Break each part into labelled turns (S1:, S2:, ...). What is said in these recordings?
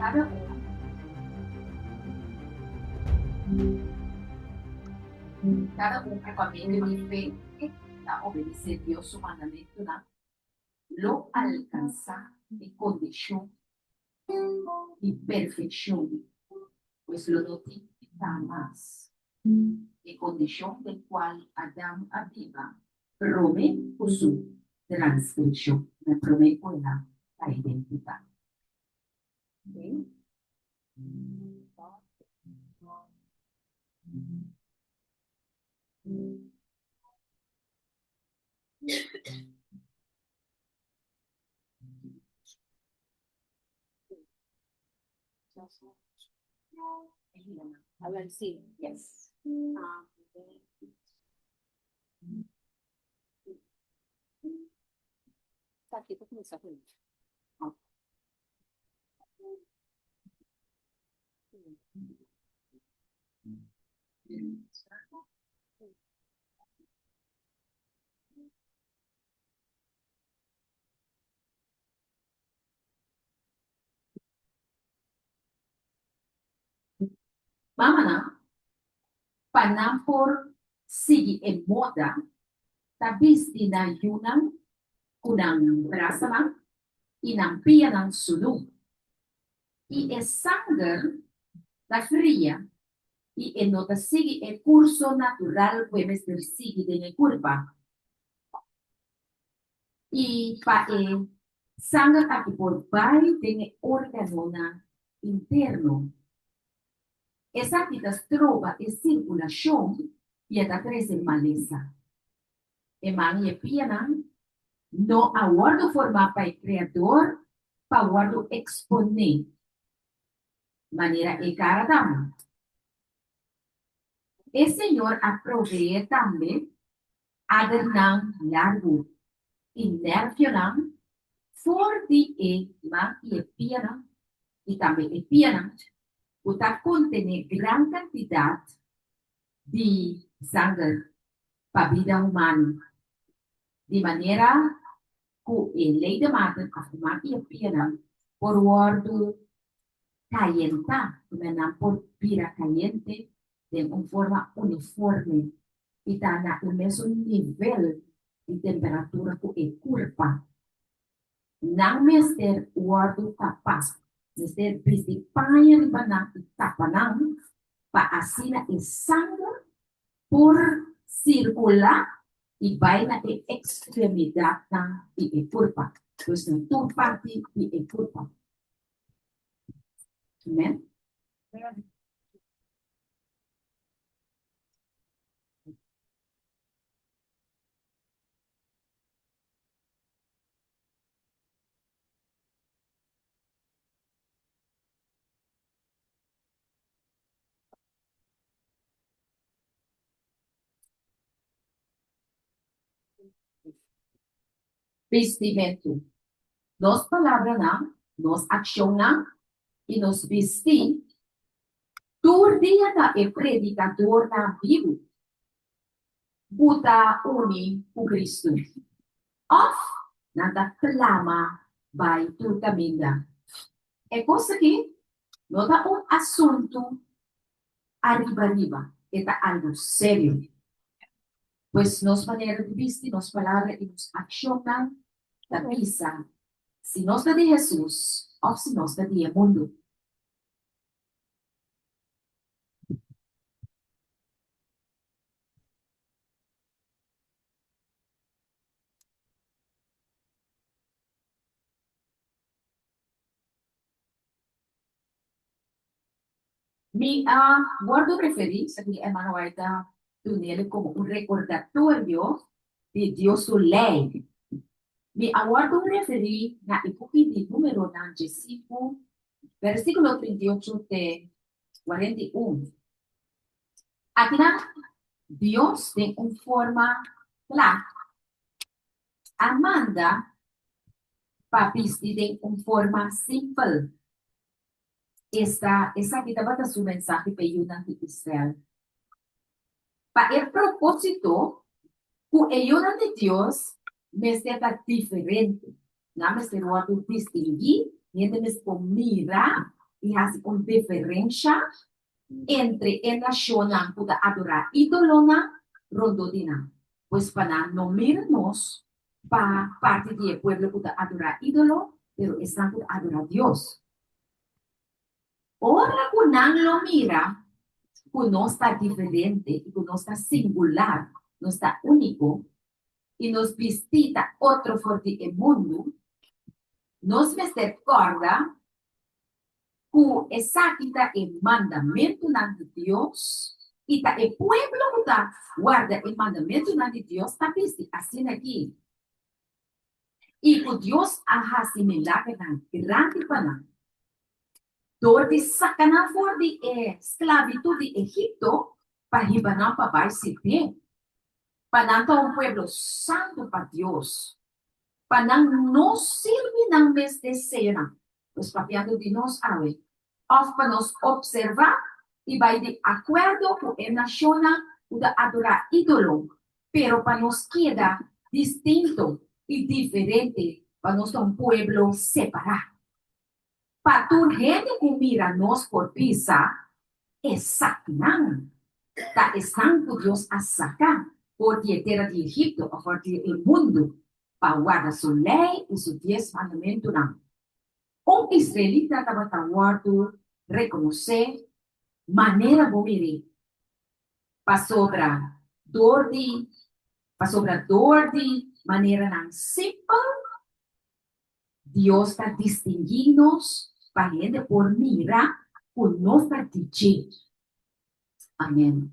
S1: Cada uno, cada uno cuando vive la obedecer a Dios su mandamiento, ¿no? Lo alcanza de condición y perfección, pues lo notifica más. De condición del cual Adán arriba promete por su transgresión, me promete por la identidad. ¿Okay?
S2: A ver, sí.
S1: Yes.
S2: Está aquí porque me está jodiendo.
S1: Mamana, panam por sigi en moda, tabis dinayunan kunang brasana, inampian ang sulong. Y es sangre la fría y en nota sigue el curso natural jueves del sigue de la curva. Y pa sangre aquí por bai de órgano interno. Esa que trova e circulación y esta crece maleza. Eman y pianan no aguardo forma para el creador, para aguardo exponer. Manera e cara dama. El Señor aprovee también adernam largo, inercionam, for di ma y pianan, y también el pianan, puede contener gran cantidad de sangre para vida humana. De manera que el ley de maten afirma y pianan por guardo caliente, por pira caliente, de una forma uniforme y está en el mismo nivel de temperatura que el cuerpo. No me esté guardo capaz de estar principal y tapanam para así la sangre por circular y vaina de extremidad y el cuerpo. Pues en tu parte y el cuerpo. Amén. Vestimento. Nos palabras, nos accionan y nos vestimos. Todo día da el predicador na vivo. Buta uni o Cristo. Of, nada clama vai tu caminha. É coisa que não dá assunto arriba. É algo sério. Pues nos manera de vestir, nos palabras y nos accionan la misa. Si nos da de Jesús o si nos da de mundo. Mi guardo referencia que Emmanuel da tunele como un recordatorio de Dios su ley. Mi aguardo referí na epoquí de número na versículo 38 de 41. Aquí Dios de una forma clara. Amanda papisti de una forma simple. Esa que estaba su mensaje para ayudar a Israel. Para el propósito, que ayuda de Dios me está diferente. No me se lo distinguir, ni de me mira y hace una diferencia entre en nación ang puta adorar ídolo na rondo dina. Pues para no mirarnos pa parte del pueblo puta adorar ídolo, pero están puta adorar a Dios. Ahora kunang lo mira, no está diferente, y no está singular, no está único, y nos visita otro fuerte el mundo, nos recuerda que esa quita el mandamiento de Dios, y el pueblo que guarda el mandamiento de Dios, está visto así aquí. Y que Dios ha asimilado grande para door de sacanar voor de esclavitud de Egipto, para hibanar para baixo de para um pueblo santo para Deus, para não servir ng mes de cena, os papiando de nós ave, of para nos observar e vai de acordo com a nação de adorar ídolo, pero para nos queda distinto e diferente para nós um pueblo separado. Para tu gente que mira nos por pisa, é Satanás. Tá estando Deus a sacar por de terra de Egipto, ou por do mundo, para guardar sua lei e seus 10 mandamentos. Israelita estava guardando, reconhecer, maneira de viver, para sobre dor de maneira não simples, Deus está distinguindo-nos para gente por mirar o nosso dizer. Amém.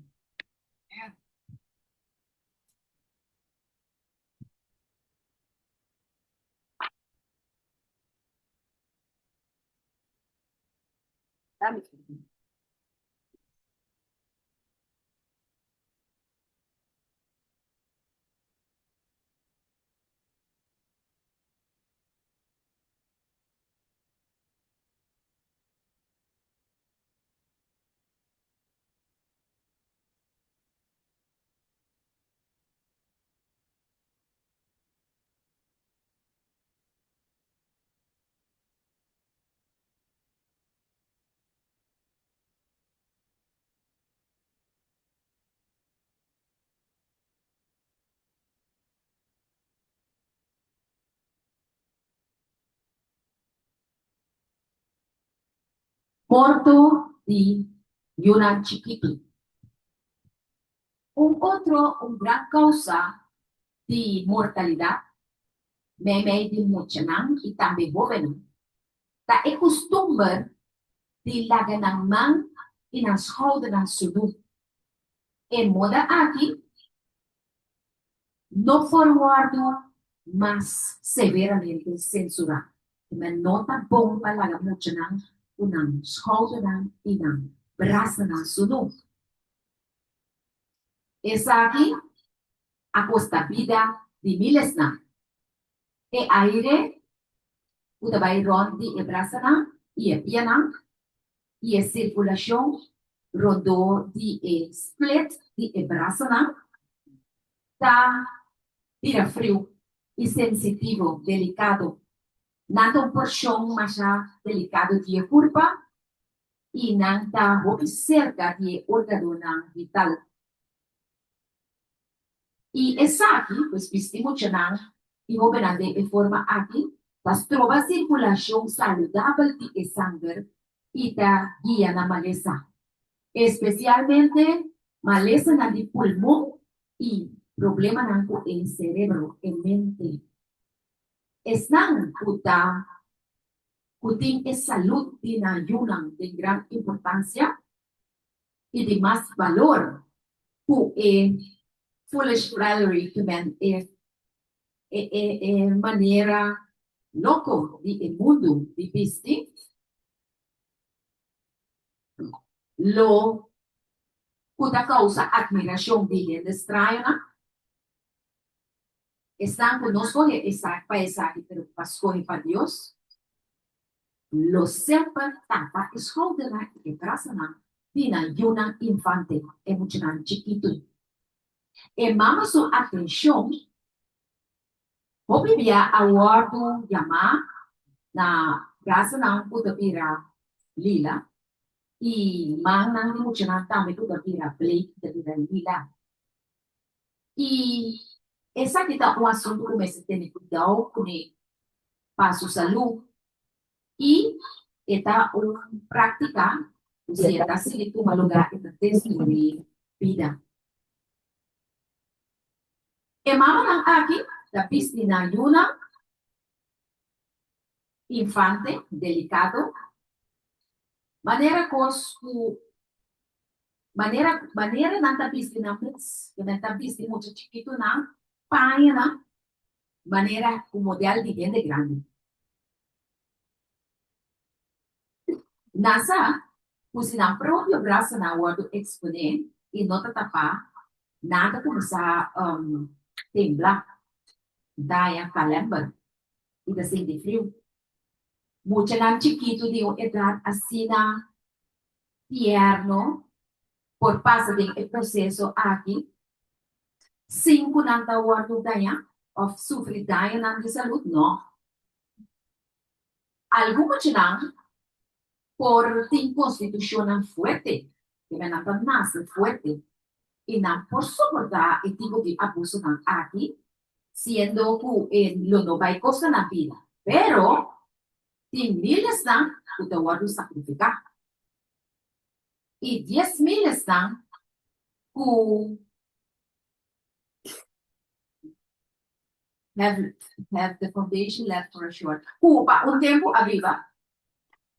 S2: Dami.
S1: Morto de Yuna Chiquito. Un gran causa de mortalidad, meme de muchanang y también joven. Ta e costumbre de laganang man y nas houden ng sulu. En moda aquí, no forward más severamente censurado. Uma nota bomba laga muchanang unang houden ng inang braça ng sulu. Esa aquí, a costa vida de miles na. E aire, uda bayron di ebrasana, y e pianang, y e circulación, rodo di e split di ebrasana, ta pira frio y sensitivo, delicado. Nada porción más delicado di e curva, y nanta cerca di órgano vital. Y esa aquí, pues vestimos chanang, y gobernante de forma aquí, las trova circulación saludable de sangre y da guía na maleza. Especialmente maleza na de pulmón y problema na en cerebro, en mente. Están puta, putin es salud de na yunan de gran importancia y de más valor. Foolish flattery que men manera loco del mundo de viste lo puta causa admiración de gente extraña están con nosotros esa paisaje pero pasó para Dios lo sepa tapa escoldera que trasana tina yuna infante emocional chiquito e mama su atención Hobi biya awardo yama na gasa ng putapira lila. Y manang mucho na tami ko kapira plate kapira lila. Y esa kita un asunto que me se tiene cuidado con el para su salud. Y esta una práctica, si esta sigue como lugar, esta texto de vida. E mama nang aquí, la piscina yuna, infante, delicado, manera cos manera nanta piscina mix, que nanta piscina mucho chiquito na, paia na, manera un modelo de bien de grande. Nasa, kung ang proprio braço na word exponer e nota tapar, nada começar temblar, daia calember, e da de frio. Mucha lang chiquito de uma edad assim na tierno, por passa de processo aqui, cinco nanta word daia, of sufrir daia na de saúde, não. Alguma chilang, por ter constitucional fuerte, que me nanta nasce fuerte, y no por soportar el tipo de abuso que aquí, siendo que lo no va a costar la vida. Pero, si miles están, tú te vas a sacrificar. Y 10,000 están, que have the foundation left for a short. Que para un tiempo arriba,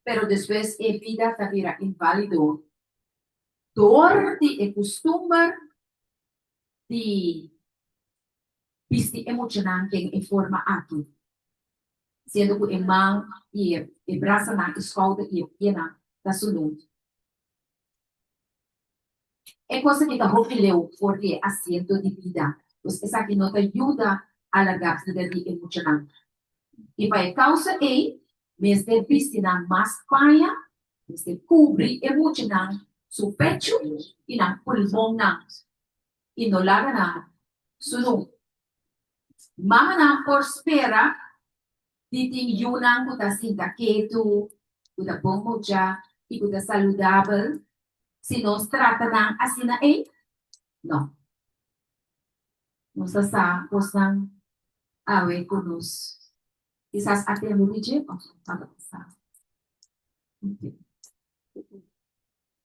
S1: pero después la vida te verá inválido. Door die costumbre die pisti emocional que en forma aquí. Sendo que a mão e o braço na escolta e a perna da saúde. É coisa que também leu porque assento de vida. Pues essa aqui não te ajuda a alargar a vida emocional. E para causa é, mesmo piscina mais paia, mesmo cobrir emocional, seu pecho e na pulmão na. E não larga na saúde. Mama na prospera, titing yunang kuta sinta ketu, kuta pomocha, e kuta saludável, se nos trata ng asina no. Nos sa posang awe kunos. Quizás ate mo DJ, okay.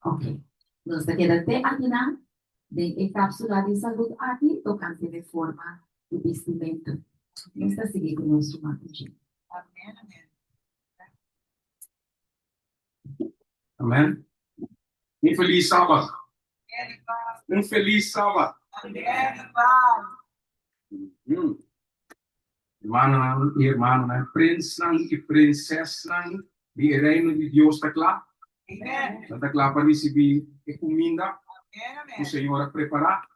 S1: Okay. Nos quédate aquí na, de cápsula de salud aquí, tocante de forma de vestimenta. Esta sigue con nuestro DJ.
S3: Amén, amén. Amém. Um feliz sábado. Um feliz sábado. Irmão e irmã, príncipe e princesa de reino de Deus está claro. Está claro para receber a comida que o Senhor a preparar.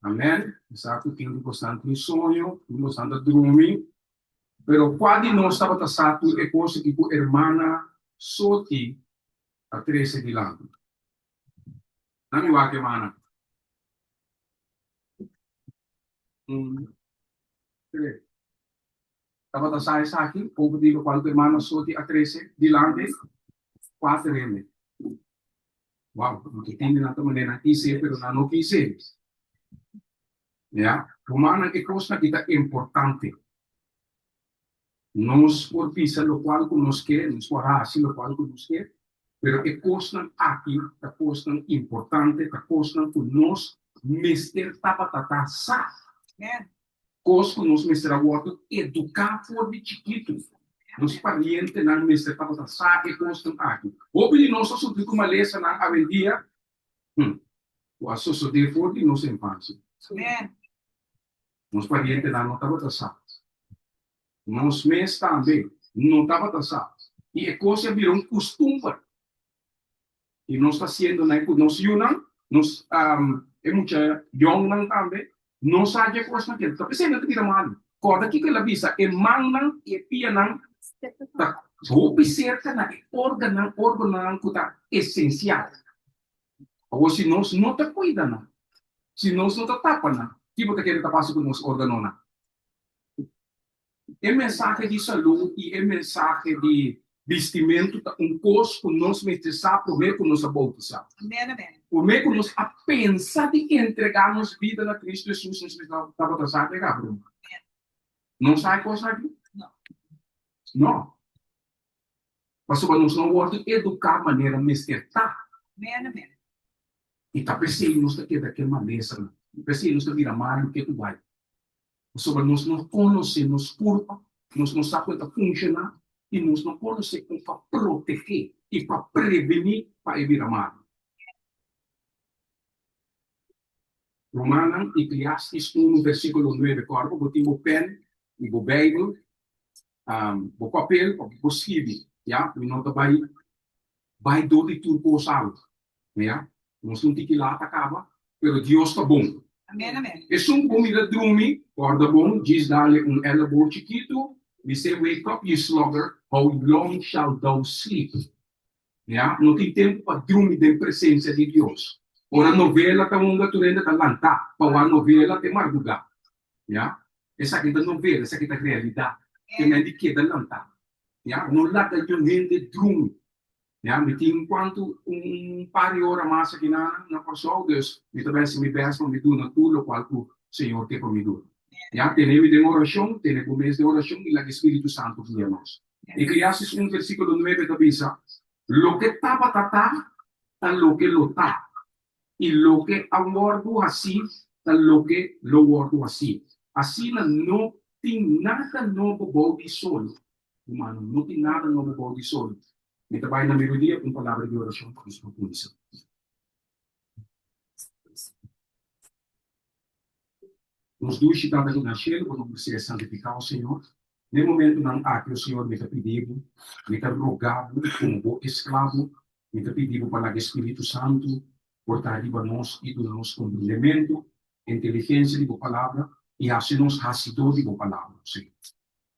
S3: Amém. Sabe que eu gosto de sonho, eu gosto de dormir. Pero quando nós estamos pasando é coisa que a irmã Soti a 13 de lá. Nami wa ke mana? Estava a sair aqui, pouco digo quando a irmã Soti a 13 de lá, 4 reme. Uau, não entendi nada maneira quise, pero não quise. Ya, humana é coisa que é importante. Nós por pisar lo qual nos queremos, por assim lo qual nos quer, pero é coisa aqui, é coisa importante, é coisa que nós mister tapatata sa. Coisa que nós mister agora educar por de chiquito. Nos parientes não mister tapatata sa é coisa aqui. Obri nós só sobre uma lesa na avenida, o associo de for de nossa infância. Nos parientes não tapatata sa. Nos meses também não estava taxado. E a coisa virou costume. E nós está sendo, né, nós yunang, nós é muita yongnang também, nós sabe a coisa que está pensando que tira mal. Corda que ela visa é mangnang e pianang, tá, roupa certa na órgão que está essencial. Ou se nós não está cuidando, se nós não está tapando, que você quer tapar com nós órgão na? É mensagem de saúde e é mensagem de vestimento tá coisa que nós merecemos, por meio que nós bautizamos.
S2: Amen, amen.
S3: Por meio que nós a pensar de entregar nossa vida na Cristo Jesus, nós estamos bautizando, pegar, Bruno. Não sai coisa aqui?
S2: Não.
S3: Não. Mas nós não vamos educar de maneira mesquita.
S2: Amen, amen.
S3: E tá pensando nós daqui daquela maneira, pensando nós vira mal que tu vai. Sobre nós não conhecemos culpa, nós não sabemos como funcionar e nós não conhecemos como para proteger e para prevenir para evitar mal. Romana, Eclesiastes 1, versículo 9, corpo, botem o pen e o Bible, o papel, o escreve, já, e não vai do de tudo por salvo, já. Nós não temos que lá acaba, pero Deus está bom.
S2: Amen, amen.
S3: E se comida dorme, guarda bom, diz dar-lhe elbow chiquito, we say, wake up, you slugger, how long shall thou sleep? Yeah? Não tem tempo para dormir da presença de Deus. Ora, novela está uma turenda da lanta, para a novela tem madrugada. Yeah? Essa aqui é novela, essa aqui é realidade. Tem gente que é da lanta. Yeah? Não lá da gente dorme. Ja, met enquanto par de horas mais aqui na pessoa, dus me também se me peço para me dar tudo o qual o Senhor tem para me dar. Já, temos de oração, temos o mês de oração e o Espírito Santo guia nós. Eclesiastes 1, versículo 9, diz: lo que estava tá, tá lo que lo tá. E lo que aguardo assim, tá lo que lo guardo assim. Assim não tem nada novo bom de sol. Humano, não tem nada novo bom de sol. Me trabalho na melodia com palavra de oração para os propulsos. Os dois estavam na cheia, quando você santificar o Senhor. No momento não há que o Senhor me pedido, me rogado como escravo, me pedido para o Espírito Santo, portar a nós e nós com elemento, inteligência de palavra e assim-nos racidor de palavra, Senhor.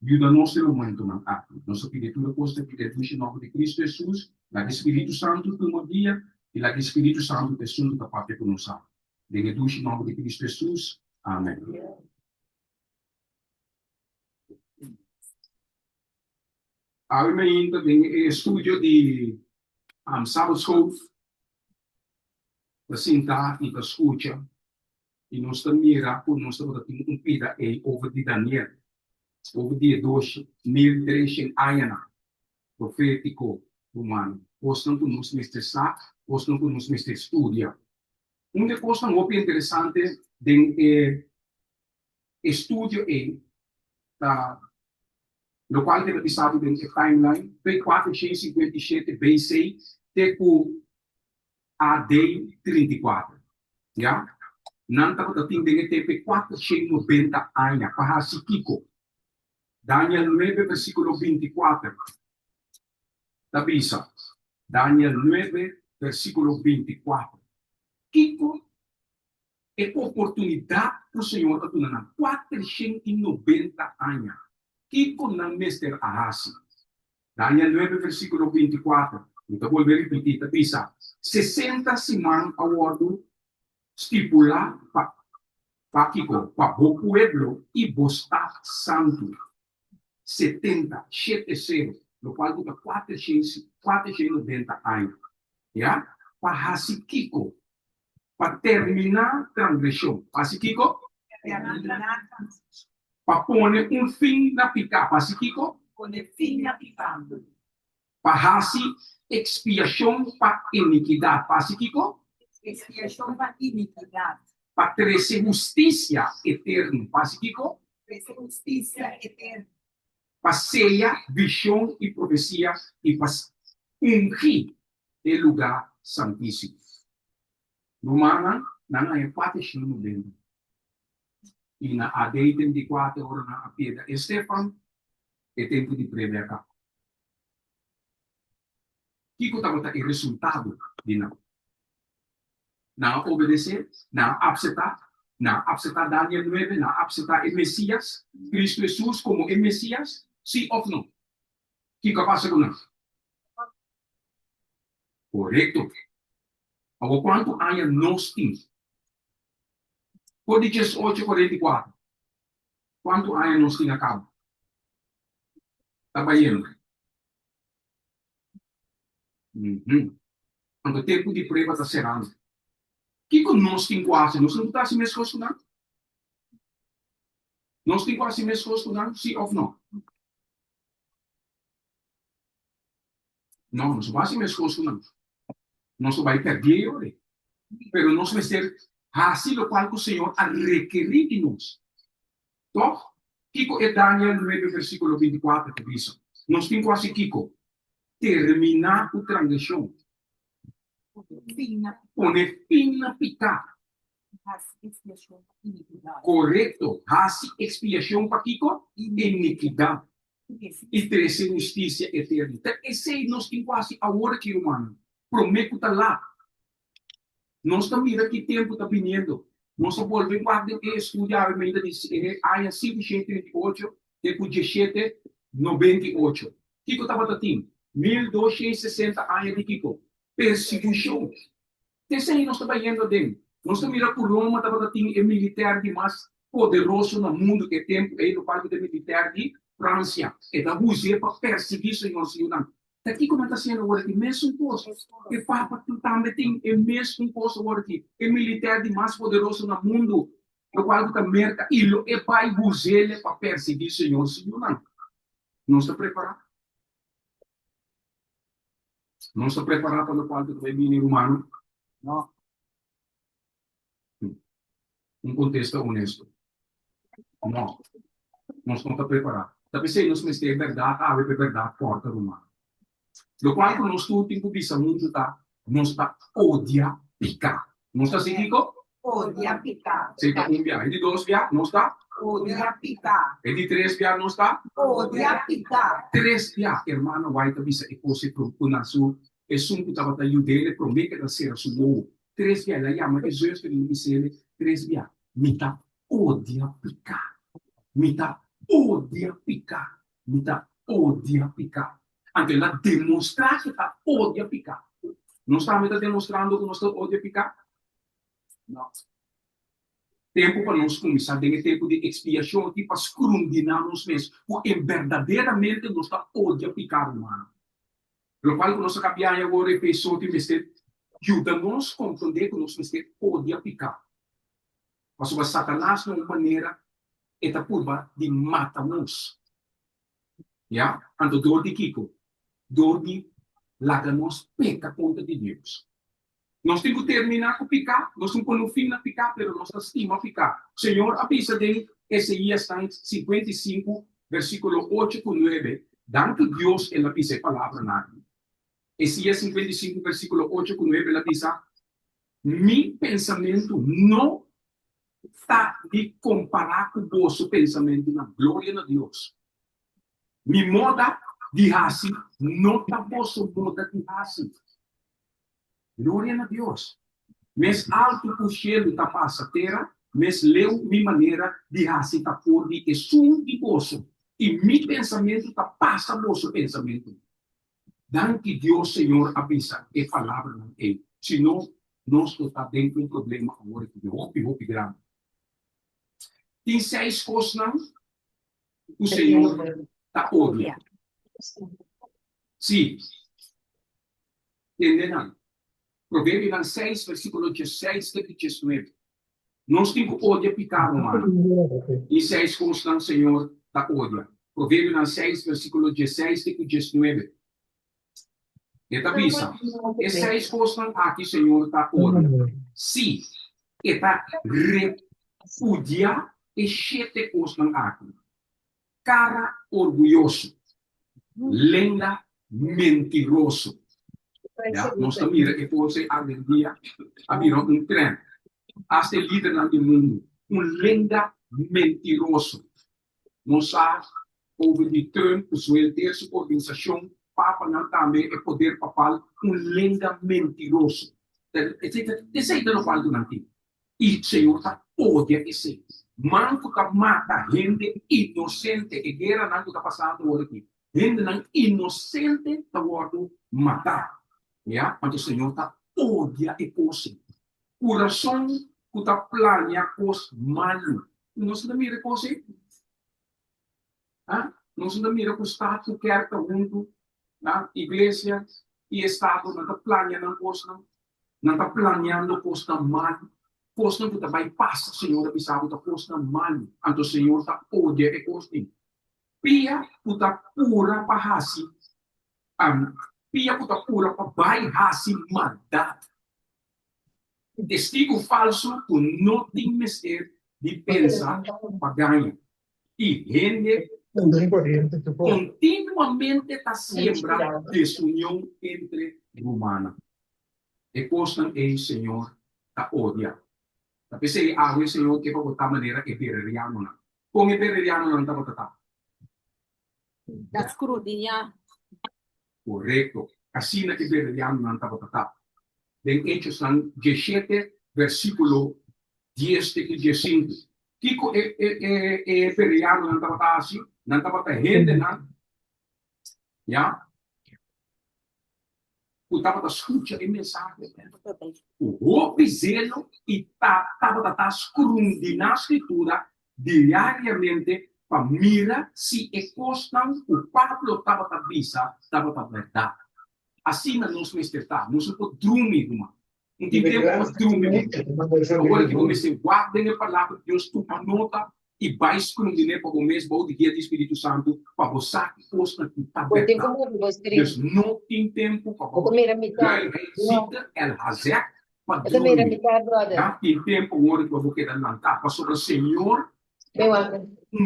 S3: Ajuda-nos no momento não há. Nossa peditura posta pedir em nome de Cristo Jesus, o Espírito Santo no dia e o Espírito Santo te sunto da parte que nos há. Em nome de Cristo Jesus. Amém. Agora ainda tem estúdio de Sabbath School, da sentar e da escuta, e nós mira por nós estamos tendo vida over de Daniel, over de 2.000 anos profético humano. Postam por nos estressar, postam por nos estudar. Uma coisa muito interessante de estudo é no qual tem episódio dentro da timeline, P457 BC, teco AD 34. Já? Não está com tem P490 anos, para Kiko. Daniel 9, versículo 24. Da Bisa. Daniel 9, versículo 24. Kiko é oportunidade para o Senhor está dando 490 anos. Kiko não Mr. Ahasi. Daniel 9, versículo 24. Então, vou repetir, da Bisa. 60 semanas a ordo estipular para Kiko, para o pueblo e Bostad Santo. 70, 70, no qual dura 490 anos. Já? Para Kiko. Para terminar a transgressão. Kiko? Para pôr fim na picada. Kiko? Para expiação para iniquidade. Kiko?
S2: Expiação para iniquidade.
S3: Para trazer justiça eterna. Kiko?
S2: Justiça eterna.
S3: Para sellar visão e profecia e para ungir o lugar santíssimo. Romana, não é parte no dentro. E na AD 34 horas na apeda Estefan, é tempo de prever cá. Kiko estava o resultado de não. Não obedecer, não aceitar Daniel 9, não aceitar o Messias, Cristo Jesus como o Messias, sim ou não? Kiko passa com nós. Correto. Agora, quanto há nós temos? Códices 8:44. Quanto há nós temos a cabo? Está bem. Ang tempo di prova está serando. Kiko nós tem quase, nós não está assim mesmo não? Nós tem quase mesmo não? Sim ou não? Não, nós quase mesmo não. Nós vai perder hoje. Pero nós vai ser assim o qual o Senhor a requerir de nós. Toch? Kiko é Daniel 9, versículo 24 que diz. Nós tem quase Kiko. Terminar a transição. Poner fim na picada. Correto. Hasi expiação para Kiko. Iniquidade. E trazer justiça eterna. Esse é nós tem quase a hora que humano. Prometo tá lá. Nós estamos mira que tempo está vindo. Nós volvemos a estudar ainda de área 538, depois 1798. Kiko estava tendo 1260 anos de Kiko. Perseguição. Esse aí nós estamos indo dentro. Nós estamos mira por Roma estava tendo militar de mais poderoso no mundo que tempo aí no palco de militar de França. E da Rússia para perseguir o Senhor. Daqui como está sendo agora que mesmo posto, que papa também tem o mesmo posto agora que é militar de mais poderoso no mundo, o qual está merda e lo é pai buzele para perseguir o Senhor não está preparado. Não está preparado para o qual vai vir humano. Não. Contexto honesto. Não. Nós não está preparado. Tapi se nós mesmo é verdade, a verdade porta humano. Do qual nós tudo tempo bisa mundo tá, nós tá odia picar. Nós tá seguindo?
S2: Odia picar.
S3: Se tá via, de dois via, nós tá
S2: Odia picar.
S3: de três via, nós tá
S2: Odia picar.
S3: três via, irmão, vai tá bisa e você procura su, e sunco tava tá judele promete da ser su bo. Três via, lá chama Jesus que ele disse, três via, mita odia picar. Mita odia picar. Mita odia picar. Anche la demonstrar que está odia picar. Não está demonstrando que nós estamos odia picar? Não. Tempo para nós começar a ter tempo de expiação, tipo, para escrundinar nós mesmos, porque verdadeiramente nós estamos odia picar, humano. Pelo qual nós acabamos agora e pessoas que me ajuda-nos a compreender que nós estamos odia picar. Mas o Satanás, de uma maneira, é a curva de matar-nos. Ja? Então, dor de Kiko. Dor de larga-nos peca contra de Deus. Nós temos que terminar com picar, nós temos que pôr no fim na picar, mas nós estima picar. O Senhor avisa de Isaías 55, versículo 8 e 9. Danke Deus, ela diz a palavra na Isaías 55, versículo 8 e 9, ela diz: meu pensamento não está de comparar com o vosso pensamento na glória de Deus. Mi moda de assim, não está vosso moda de assim. Glória a Deus. Mas alto o cielo está passa a terra, mas leu minha maneira de assim está por de sum de vosso. E mi pensamento está passa vosso pensamento. Danke Deus, Senhor, avisa e palavra não é. Senão, nós está dentro de um problema agora que é grande. Tem 6 coisas não? O Senhor está odia. Sim. Entenderam? Provérbios 6, versículo 16 e 19. Nós temos que odiar picar, humano. E 6 coisas, Senhor, está odia. Provérbios 6, versículo 16 e 19. Eta bisa. E 6 coisas aqui, Senhor, está odia. Sim. Eta repudiar e 7 coisas aqui. Cara orgulhoso. Lenda mentiroso. Ja, nós estamos mira que você algum dia abriram trem. Hasta líder do mundo. Lenda mentiroso. Nós sabemos, over de term, o terceira organização, Papa não também é poder papal, lenda mentiroso. Esse aí não fala do nanti. E o Senhor está odia esse. Manco que mata gente inocente, que guerra não está passando aqui. Gente não inocente está sendo matar. Ja, want o Senhor está odia e coisa. Coração que está planear coisa malo. Nós não mira coisa. Nós não mira com o Estado, quer que mundo, na igreja, e Estado nagplaneando ng costa, nagplaneando costa mal, costa que também passa, Senhor, bisabo da costa mal, anto Senhor ta odia e costa. Pia puta pura pahasi, pia puta pura pabai hasi maldade. Testigo falso tu não tem mestre de pensar para ganhar. E gente continuamente está sembra desunião entre humanos. E costa é Senhor ta odia. Tapi sei awe Senhor que para botar maneira que pereriano na. Como é pereriano não tá botar.
S1: Da scrutinia.
S3: Correto. Assim na que pereriano não tá botar. En Hechos 17, versículo 10 e 15. Kiko periano não estava assim, não estava gente, não. Já? O estava escuta a mensagem. O zelo e estava escrutando na escritura diariamente para mirar se é constante o Pablo estava a visa, estava a verdade. Assim nós me está, nós podemos dormir, irmão. Não tem tempo para dormir. Agora que você guarda a palavra de Deus, tu nota e vai esconder para o mesmo dia do Espírito Santo para você que possa estar Deus não tem tempo para você visita el hazek para dormir. Tem tempo agora que você quer lançar para sobre o Senhor.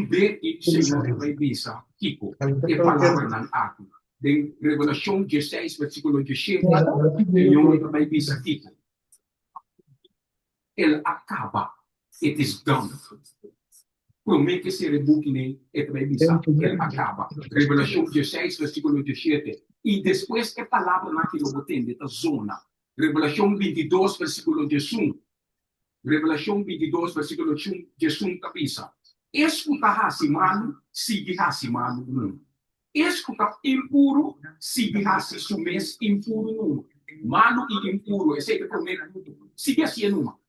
S3: Bem e Senhor vai visar Kiko e palavra não aqui. De Revelação 16, versículo 17, Senhor vai visar Kiko. Ele acaba. It is done. Promete ser o book nem é também visar. Ele acaba. Revelação 16, versículo 17. E depois a palavra naquilo que tem da zona. Revelação 22, versículo 18. Revelação 22, versículo 18, cabeça. Escuta Hassimano, sigue Hassimano não. Escuta impuro, sigue Hassisumes impuro não. Mano e impuro, esse é o primeiro. Sigue assim não.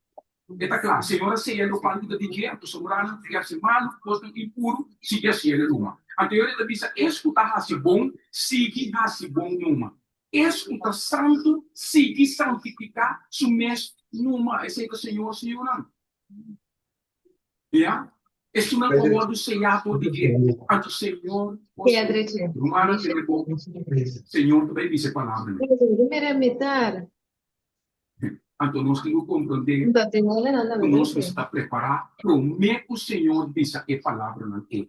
S3: Está claro, Senhora, se é no palco de dia, tu sobrano, sigue Hassimano, posto impuro, sigue assim não. Anterior da bisa, escuta Hassibon, sigue Hassibon não. Escuta santo, sigue santificar, sumes numa, esse é o Senhor, Senhor não. Yeah? Isso não é o do Senhor de dia. Anto Senhor, Romano, Senhor, também diz a palavra. Anto nós temos que compreender que nós estamos preparados para o que o Senhor diz a palavra não é.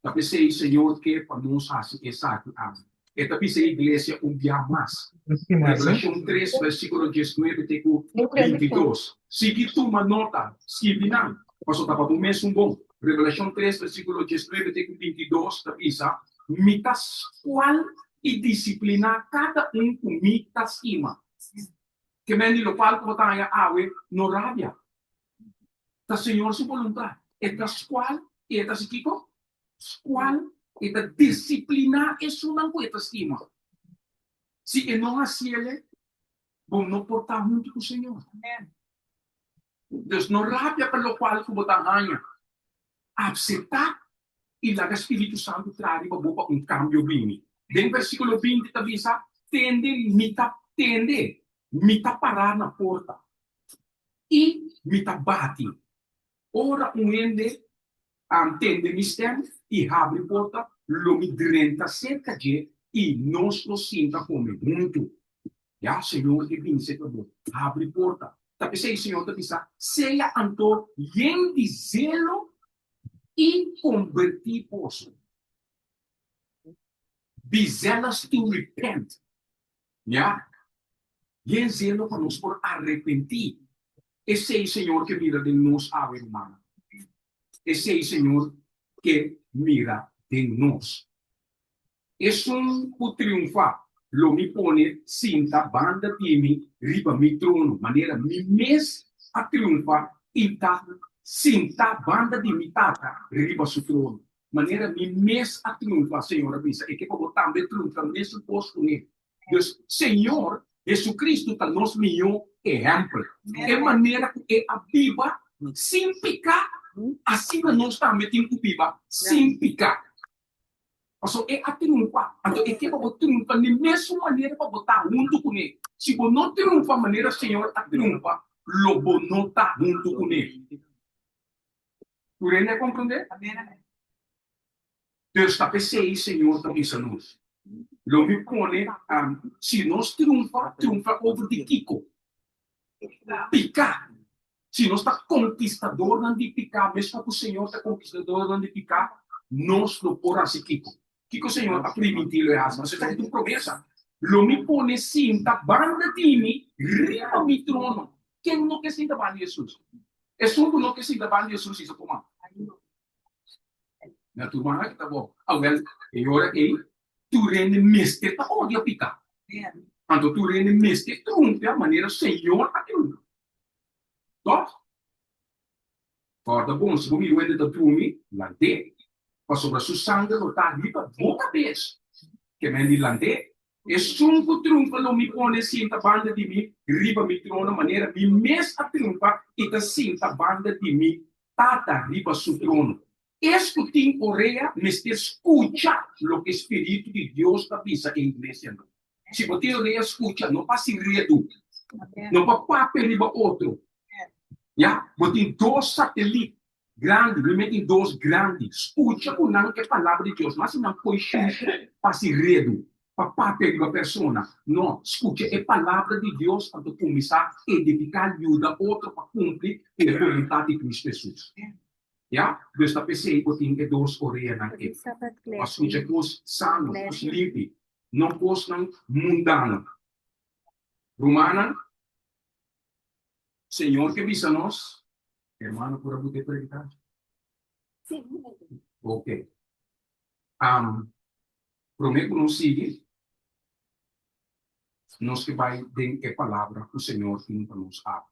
S3: Tapi se Senhor que para nós fazer essa atividade. E tapi se a igreja ouvir mais. Revelação 3, versículo 19 até 22. Se tu uma nota, se não, pastor estava do mesmo bom. Revelação 3, versículo 19 até 22, diz, mitas qual e disciplinar cada com mitas ima. Que mendi lo qual que botar a awe no rabia. Ta Senhor se voluntad. Eta qual e eta se kiko? Qual e ta disciplinar isso não com eta estima. Se e não asiele, bom não portar muito com o Senhor. Deus não rabia pelo qual que botar ganha. Aceitar e lá o Espírito Santo traz para um cambio bem. Dentro do versículo 20 está dizendo, tende, mita parar na porta e mita bate. Ora ende tende mistério e abre a porta, lo me drenta cerca de e nós lo sinta como muito. Já, Senhor, que vem se abre a porta. Tapi sei, Senhor, está dizendo, seja anto yen de zelo e convertir posso. Be zealous to repent. Yeah? E em zelo para nos por arrepentir. Esse é o Senhor que mira de nós, ave humana. Esse é o Senhor que mira de nós. Es o triunfar. Lo me pone cinta banda time riba mi trono. Maneira mi mes a triunfar e tá cinta banda de mitata riba su trono. Maneira mi mes a triunfar, Senhor, avisa. E que como também triunfar nesse posto nele. Deus, Senhor, Jesus está nos melhor exemplo. É maneira que a Bíblia sem pecar, assim nós também temos que viver sem pecar. Pastor, triunfa. Então, que para triunfa de mesma maneira para botar junto com ele. Se você não triunfa, a maneira Senhor triunfa, lobo não está junto com ele. Tu ainda compreender? Deus está pensando, Senhor, está pensando. Lo me pone, se nós triunfa over de Kiko. Picar. Se nós está conquistador não de picar, mesmo que o Senhor está conquistador não de picar, nós não podemos ser Kiko. Kiko, Senhor, está permitindo errar, mas você está com promessa. Lo me pone cinta, banda de mim, riba mi trono. Quem não quer cinta banda de Jesus? É só que não quer cinta banda de Jesus, isso como? Na turma que tá bom. Agora, agora tu rende mestre para onde picar. Então, tu rende mestre, trunca a maneira Senhor aquilo. Toch? Corda bom, se você me rende da turma, lante, para sobre a sua sangue, não está ali para boca vez. Que me di lante, e sunco trunca lo mi pone cinta banda de mim, riba mi trono, maneira mi mes a trunca, e da cinta banda de mim, tata riba su trono. Escutem oreja, mas escucha lo que o Espírito de Deus está dizendo em igreja. Se você oreja, escucha, não passe redo. Não para papel riba outro. Já, você tem dois satélites grandes, me metem dois grandes. Escucha o não que é a palavra de Deus, mas não pode passe redo. Para papel riba pessoa. Não, escucha, é a palavra de Deus para começar a edificar, ajuda outro para cumprir a vontade de Cristo Jesus. Ja, dus dat PC tem que duas orelhas na que. Mas o que é sano, os limpo, não postam mundano. Romana, Senhor que visa nós, hermano, por poder predicar.
S1: Sim.
S3: Ok. Prometo não seguir. Nós que vai ter que palavra o Senhor que para nos dar.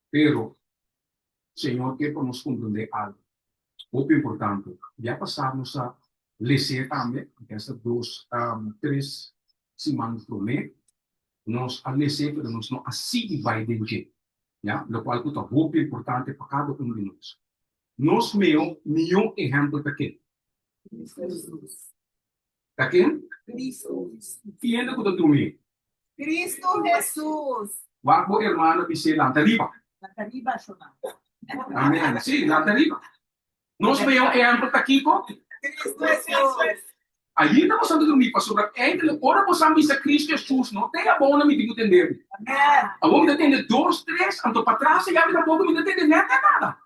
S3: Pero Senhor, que podemos compreender algo. Muito importante. Já passamos a ler também, essas duas, três semanas por mês, nós a ler, pero nós não assim vai de já, o qual é muito importante para cada de nós. Nós, meu exemplo daqui. Daqui? Quem é que está dormindo?
S2: Cristo Jesus.
S3: Vamos, irmão, dizer lá, arriba. Amém. Sim, lá arriba. Nós vemos exemplo daqui,
S2: Cristo Jesus.
S3: aí estamos falando dormir, pastor. Entre ora você a Cristo Jesus, não tem a boa me digo entender. A boa me entender dois, três, então para trás já me dá pouco me entender nada.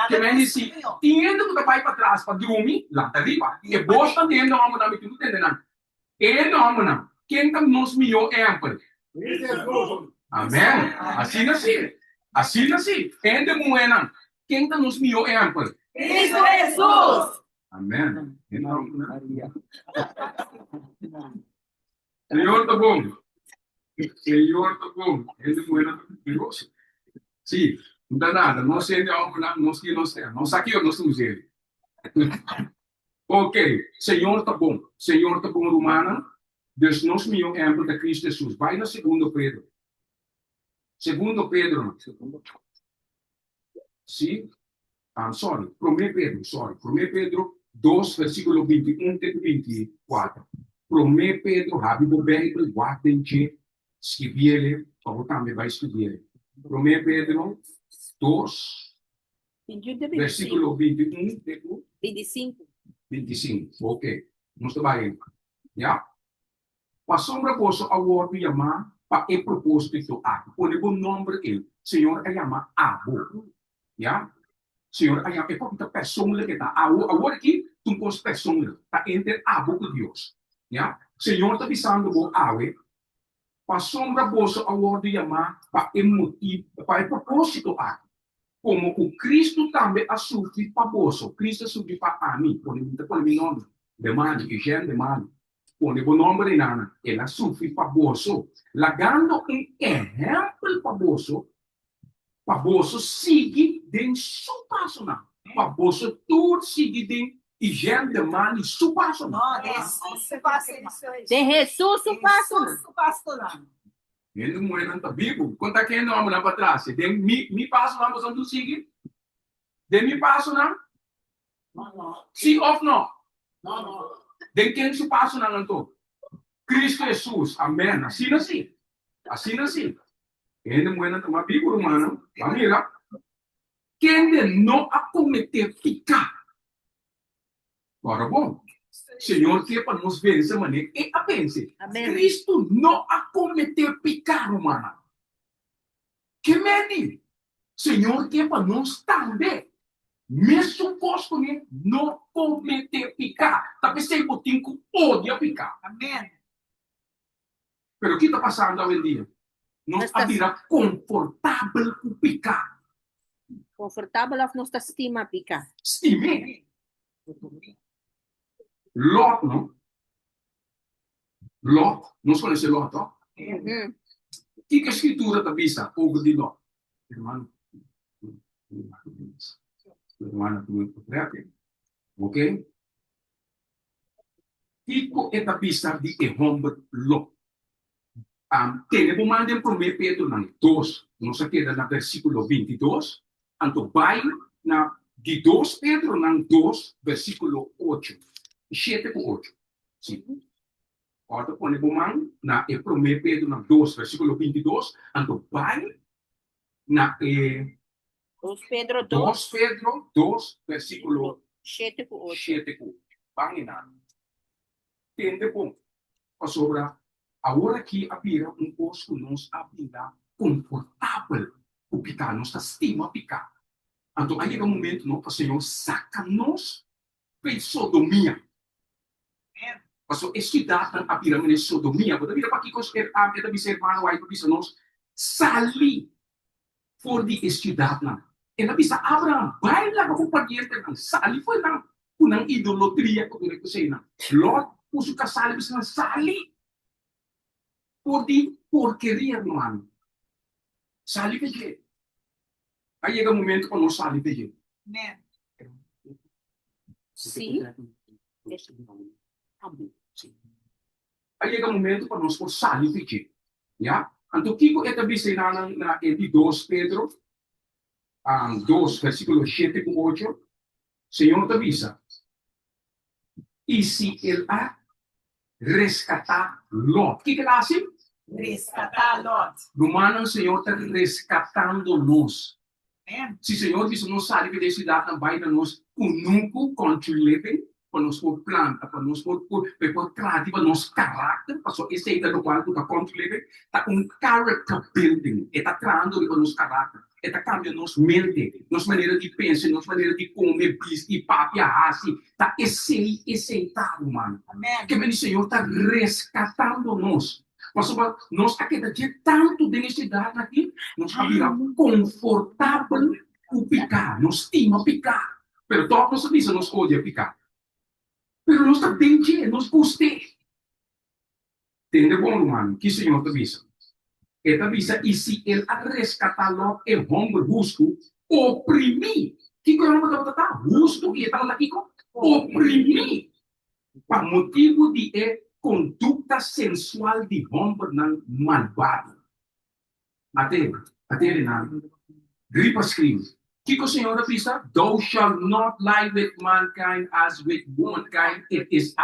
S3: Que vem assim, tendo que vai para trás para dormir, lá arriba. E boa está tendo a alma me digo entender não. E não, quem está nos melhor exemplo? Amém. Assim. Ende moena. Quem está nos melhor exemplo?
S2: Cristo Jesus.
S3: Amém. Senhor está bom. Ele moena perigoso. Sim, não dá nada. Não sei de algo, não sei. Não sabe que eu não estou dizendo. Ok, Senhor está bom. Romana. Deus nos melhor exemplo de Cristo Jesus. Vai na 2 Pedro. 2 Pedro. Sim. Sorry. 1 Pedro 2, versículo 21 até 24. 1 Pedro, Rápido Bíblia, guardem-te, escrever, por também vai escrever. 1 Pedro 2, versículo 21 até 25. Ok. Não está bem. Já? Passou para você a ordem chamar para o propósito do ato. Põe o nome ele. Senhor, é chamar Abo. Já? Senhor, é uma coisa pessoal que está. Agora aqui, tu pôs pessoal. Está entre Abo e Deus. Já? Senhor, está avisando o Awe. Passou para você a ordem chamar para o motivo, para o propósito do ato. Como o Cristo também a sofrer para você. Cristo sofreu para mim. Põe o nome. Demande, higiene, demande. Põe o nome de Nana, ela sofre para você, lagando exemplo para você seguir dentro seu passo, para você tudo seguir dentro higiene de mano e seu passo.
S1: De Jesus o passo.
S3: Ele não é na Bíblia. Quando aquele nome lá para trás, de me passo lá, você não segue? De me passo lá? Sim ou não? Den quem se passa na lanto? Cristo Jesus, amém. Assim assim. Assim assim. Quem buena tomar Bíblia, mano. Família. Quem não a cometer pecado. Agora, bom. Senhor, que é para nos ver dessa maneira. E a pense.
S4: Amém.
S3: Cristo não a cometer pecado, mano. Que medo. Senhor, que é para nós também. Mesmo posto não cometer pecado. Talvez você tem que odiar pecado.
S2: Amém.
S3: Mas o que está passando hoje em dia? Nós
S4: Mas tá-
S3: estamos confortável com o pecado.
S4: Confortável of nos estima pica.
S3: Estime. Lot, não? Lot, nós conhecemos Lot, ó?
S4: Uhum.
S3: O que a escritura está dizendo over de Lot? Irmão, irmão, muito creativo. Ok? Iko está dizendo de Ehomber Lot. Tenemos mais de 1 Pedro 2, nós queda na versículo 22, anto vai na de 2 Pedro 2, versículo 8, 7 com 8. Sim. Ora, ponemos mais na 1 Pedro 2, versículo 22, anto vai na
S4: 2 Pedro 2,
S3: 2 Pedro 2, versículo
S4: 7 com 8.
S3: 7 com 8. Vai na. Tende com a sobra. Agora que apira posto nos apira confortável o picar, nos estima picar. Então, aí chega um momento no que o Senhor saca-nos para sodomia. Pastor, estudar a pirâmide de sodomia, porque mira para aqui que os irmãos aí para nós sali for de estudar não. Ela bisa Abraham, vai lá com o padiente não, sali foi não, unang idolatria ko dire ko sa ina. Lord, puso ka sali bisa sali. Por de porqueria, mano. Sali que aí chega um momento que não sali que
S2: Amém.
S4: Sim.
S3: Aí chega um momento para nós por sali que ya. Então Kiko é também será na de 2 Pedro 2 versículo 7 com 8. Senhor te avisa. E se ele a rescatar Lot, que ela assim?
S2: Rescatar Lot.
S3: Romano, o Senhor está rescatando-nos.
S2: Amém.
S3: Se o Senhor diz não sabe que desse data vai dar nos nunca controle para nos por planta, para nos por criar para nos caráter, para só esse é do qual tu está controle, está character building, está criando para nos caráter, está cambiando nos mente, nos maneira de pensar, nos maneira de comer, bis e papi assim, está esse tá, mano.
S2: Amém.
S3: Que o Senhor está rescatando-nos. Mas nós aqui tanto de necessidade aqui, nós estamos confortável com picar, nós estima picar. Mas todos nós dizem, nós odia picar. Mas nós estamos bem dia, nós gostei. Entende bom, mano? Que o Senhor te avisa. Ele avisa, e se ele rescatar-lo, é homem busco, oprimir. Que coisa não está busco, e está aqui com oprimir. Para motivo de conduta sensual de homem malvado. Até na gripa escreve. Que o Senhor avisa? Thou shalt not lie with mankind as with womankind. It is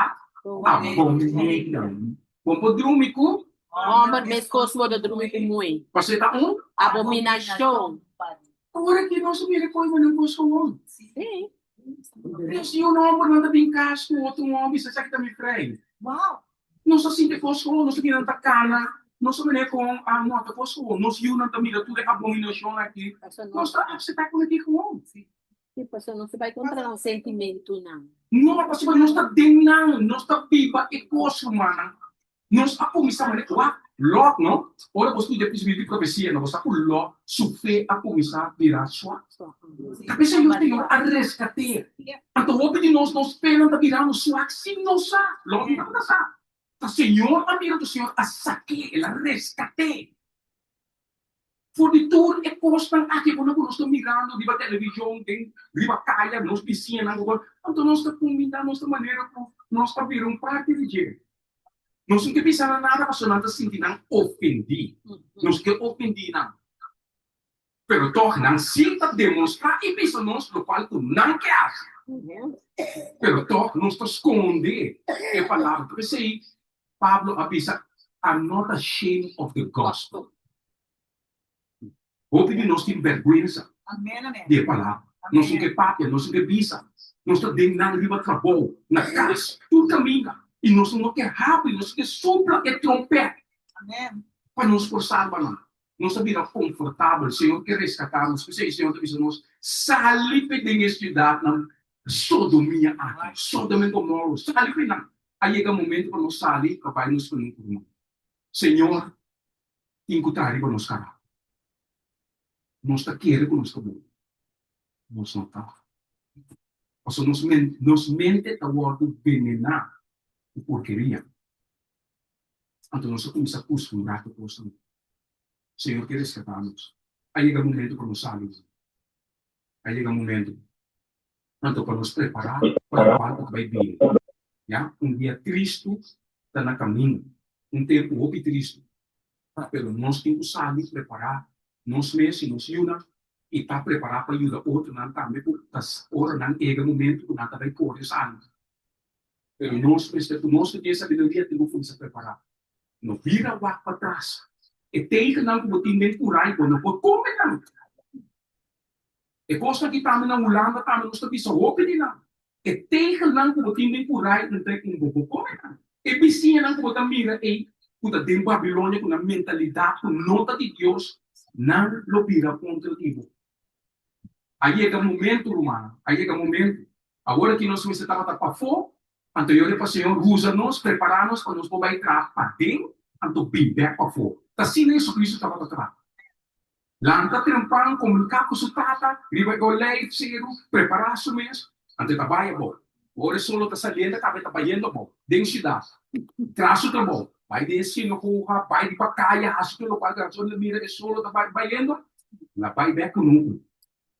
S3: abomination. Kung podrumi ko,
S4: Homem mescos mo do drumi kumui.
S3: pasita mo,
S4: Abominasyon.
S3: agora que nós subimos com o negócio mo.
S4: Sim.
S3: Se o nome não tem caso, outro homem, você sabe que também freio.
S2: Wow.
S3: Nós assim depois com nós aqui na cana, nós também com a nota depois com nós e não também tudo é abominação aqui.
S4: Pastor,
S3: Nós você tá com aqui com
S4: Sim, pastor, não se vai encontrar um sentimento, não.
S3: não, pastor, nós está denang, nós está viva e coisa humana. Nós a comissão né, Lot, não? Ora você depois vive profecia, não você com Lot, sofrer a comissão virar sua. Tapi sa Diyos tayo, ang rescate. At huwag din nos pelang tabiramos suak sino sa. Lord na sa. Ta Señor, amiro to Señor, asake, el rescate. For the tour, constant aqui, quando nós estamos mirando, di ba televisão, di ba kaya, nos piscina, então nós estamos combinando nossa maneira, nós estamos virando parte de dia. Nós não queremos nada, mas nós estamos sentindo ofendido. Nós queremos ofendido, não. Pero toch nang sita demonstrar e bisa nos lo qual tu nang quer. Pero toch nos esconde a palavra. Por isso aí, Pablo avisa, I'm not ashamed of the gospel. Hope que nós temos vergonha
S2: Amém, amém.
S3: de palavra. Nós não temos papel, nós não temos visa. Nós estamos dentro na riba trabalho, na casa, tudo caminha. E nós não queremos rápido, nós queremos sopra e trompete.
S2: Amém.
S3: Para nos forçar para lá. Nós sabemos confortável, o Senhor quer resgatar-nos. O Senhor diz nos salipe de cidade, não. Sodomia aqui, Sodoma e Gomorra, salipe não. Aí chega o momento para nós sair, papai nos põe por mão. Senhor, encontrar para nós carar. Nós está querendo que nós cabelo. Nós não está. Porque nos mente a word venenar a porqueria. Então nós começamos a acostumbrar com a coisa. Senhor, quer resgatar-nos. Aí chega o momento para nós sair. Aí chega o momento. Então, para nos preparar para o fato que vai vir. Ya? Dia Cristo está na caminho. Tempo muito triste. Pero nós temos que saber preparar. Nós mesmos, nos ajuda. E está preparado para ajudar outro. Não também, porque ora não chega o momento que não vai correr sangue. Pero nós temos que sabedoria, temos que se preparar. Não vira o ar para trás. E tem que não botar curai, não pode comer não. E costa que estamos na Holanda, estamos nos Estados Unidos, não. E tem que não botar curai, não tem que comer não. E vizinha não botar mira, e puta dentro Babilônia com a mentalidade, com nota de Deus, não lo vira contra ti. Aí chega o momento, humano. Aí chega o momento. Agora que nós estamos para fora, anterior para o Senhor, usa-nos, prepara-nos para nós poder entrar para dentro, então bem para fora. Assim, Jesus Cristo estava para trás. Lá está trampando, comunicar com o tata, riba o leite, cero, preparar-se mesmo, antes da baia, bom. Agora só está saliendo, está trabalhando, bom. Dentro da cidade. Traz o trabalho. Vai descer no rua, vai de bacaia, acho que o local da zona mira é solo, está trabalhando. Lá vai back no